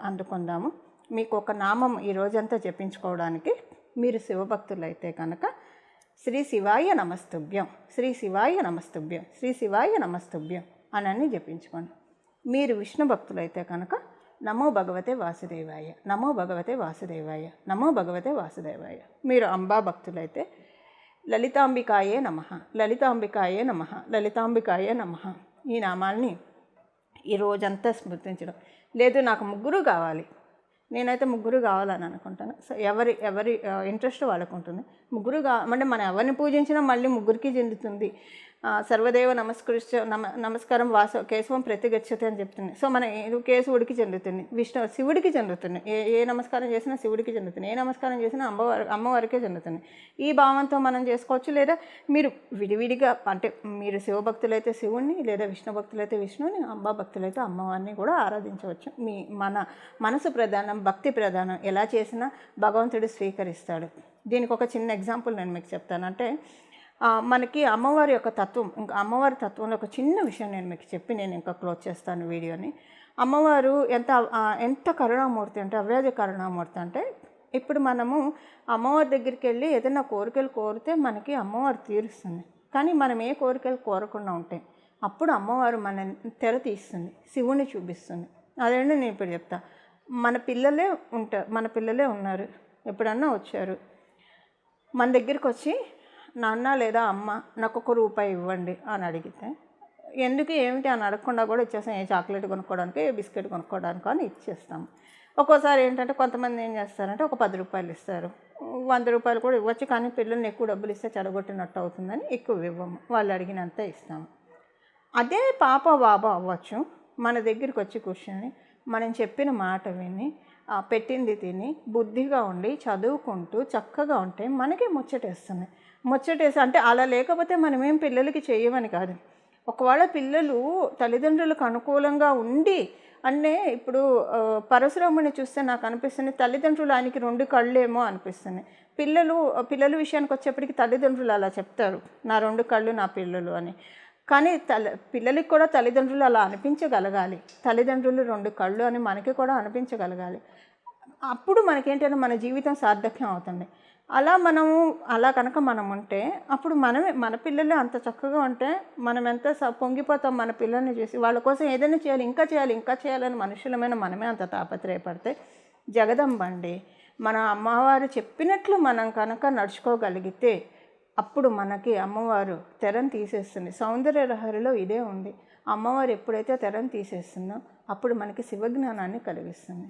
అందుకుందాము. మీకు ఒక నామం ఈ రోజంతా జపించుకోవడానికి, మీరు శివభక్తులైతే కనుక శ్రీ శివాయ నమస్తుభ్యం, శ్రీ శివాయ నమస్తుభ్యం, శ్రీ శివాయ నమస్తుభ్యం అని జపించుకోండి. మీరు విష్ణు భక్తులైతే కనుక నమో భగవతే వాసుదేవాయ, నమో భగవతే వాసుదేవాయ, నమో భగవతే వాసుదేవాయ. మీరు అంబా భక్తులైతే లలితాంబికాయే నమః, లలితాంబికాయే నమః, లలితాంబికాయే నమః, ఈ నామాల్ని ఈ రోజంతా స్మృతించడం. లేదు నాకు ముగ్గురు కావాలి, నేనైతే ముగ్గురు కావాలని అనుకుంటాను. సో ఎవరి ఇంట్రెస్ట్ వాళ్ళకు ఉంటుంది. ముగ్గురు అంటే మనం ఎవరిని పూజించినా మళ్ళీ ముగ్గురికి చెందుతుంది. సర్వదేవ నమస్కారం కేశవం ప్రతిగచ్చతి అని చెప్తుంది. సో మన కేశవుడికి చెందుతుంది, శివుడికి చెందుతుంది. ఏ నమస్కారం చేసినా శివుడికి చెందుతుంది, ఏ నమస్కారం చేసినా అమ్మవారికే చెందుతుంది. ఈ భావంతో మనం చేసుకోవచ్చు. లేదా మీరు విడివిడిగా, అంటే మీరు శివభక్తులైతే శివుణ్ణి, లేదా విష్ణు భక్తులైతే విష్ణుని, అంబా భక్తులైతే అమ్మవారిని కూడా ఆరాధించవచ్చు. మన మనసు ప్రధానం, భక్తి ప్రధానం. ఎలా చేసినా భగవంతుడు స్వీకరిస్తాడు. దీనికి ఒక చిన్న ఎగ్జాంపుల్ నేను మీకు చెప్తాను. అంటే మనకి అమ్మవారి యొక్క తత్వం, ఇంకా అమ్మవారి తత్వంలో ఒక చిన్న విషయం నేను మీకు చెప్పి నేను ఇంకా క్లోజ్ చేస్తాను వీడియోని. అమ్మవారు ఎంత కరుణామూర్తి అంటే, అవ్యాజ కరుణామూర్తి. అంటే ఇప్పుడు మనము అమ్మవారి దగ్గరికి వెళ్ళి ఏదైనా కోరికలు కోరితే మనకి అమ్మవారు తీరుస్తుంది. కానీ మనం ఏ కోరికలు కోరకుండా ఉంటే అప్పుడు అమ్మవారు మన తెర తీస్తుంది, శివుని చూపిస్తుంది. అదేంటి నేను ఇప్పుడు చెప్తా. మన పిల్లలే ఉన్నారు, ఎప్పుడన్నా వచ్చారు మన దగ్గరికి వచ్చి, నాన్న లేదా అమ్మ నాకు ₹1 ఇవ్వండి అని అడిగితే, ఎందుకు ఏమిటి అని అడగకుండా కూడా ఇచ్చేస్తాం. ఏ చాక్లెట్ కొనుక్కోవడానికి, ఏ బిస్కెట్ కొనుక్కోవడానికి అని ఇచ్చేస్తాం. ఒక్కోసారి ఏంటంటే కొంతమంది ఏం చేస్తారంటే ఒక ₹10 ఇస్తారు, ₹100 కూడా ఇవ్వచ్చు. కానీ పిల్లల్ని ఎక్కువ డబ్బులు ఇస్తే చెడగొట్టినట్టు అవుతుందని ఎక్కువ ఇవ్వము, వాళ్ళు అడిగినంత ఇస్తాము. అదే పాప బాబా అవ్వచ్చు, మన దగ్గరికి వచ్చి కూర్చొని మనం చెప్పిన మాట విని పెట్టింది తిని బుద్ధిగా ఉండి చదువుకుంటూ చక్కగా ఉంటే మనకే ముచ్చటేస్తుంది. అంటే అలా లేకపోతే మనమేం పిల్లలకి చేయమని కాదు. ఒకవేళ పిల్లలు తల్లిదండ్రులకు అనుకూలంగా ఉండి, అంటే ఇప్పుడు పరశురాముని చూస్తే నాకు అనిపిస్తుంది తల్లిదండ్రులు ఆయనకి 2 కళ్ళేమో అనిపిస్తుంది. పిల్లల విషయానికి వచ్చేప్పటికి తల్లిదండ్రులు అలా చెప్తారు, నా 2 కళ్ళు నా పిల్లలు అని. కానీ పిల్లలకి కూడా తల్లిదండ్రులు అలా అనిపించగలగాలి. తల్లిదండ్రులు 2 కళ్ళు అని మనకి కూడా అనిపించగలగాలి. అప్పుడు మనకేంటంటే మన జీవితం సార్థక్యం అవుతుంది. అలా మనము అలా కనుక మనం ఉంటే అప్పుడు మనమే మన పిల్లలే అంత చక్కగా ఉంటే మనం ఎంత పొంగిపోతాం మన పిల్లల్ని చూసి. వాళ్ళ కోసం ఏదైనా చేయాలి, ఇంకా చేయాలి, ఇంకా చేయాలని మనుషులమైన మనమే అంత తాపత్రయపడితే జగదంబండి మన అమ్మవారు చెప్పినట్లు మనం కనుక నడుచుకోగలిగితే అప్పుడు మనకి అమ్మవారు తెరను తీసేస్తుంది. సౌందర్యలహరిలో ఇదే ఉంది. అమ్మవారు ఎప్పుడైతే తెరను తీసేస్తుందో అప్పుడు మనకి శివజ్ఞానాన్ని కలిగిస్తుంది,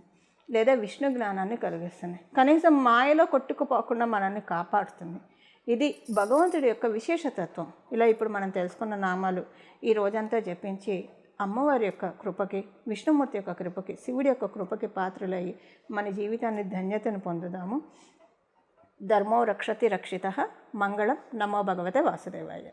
లేదా విష్ణు జ్ఞానాన్ని కలిగిస్తుంది. కనీసం మాయలో కొట్టుకుపోకుండా మనల్ని కాపాడుతుంది. ఇది భగవంతుడి యొక్క విశేషతత్వం. ఇలా ఇప్పుడు మనం తెలుసుకున్న నామాలు ఈ రోజంతా జపించి అమ్మవారి యొక్క కృపకి, విష్ణుమూర్తి యొక్క కృపకి, శివుడి యొక్క కృపకి పాత్రలయ్యి మన జీవితాన్ని ధన్యతను పొందుదాము. ధర్మో రక్షతి రక్షితః. మంగళం. నమో భగవతే వాసుదేవాయ.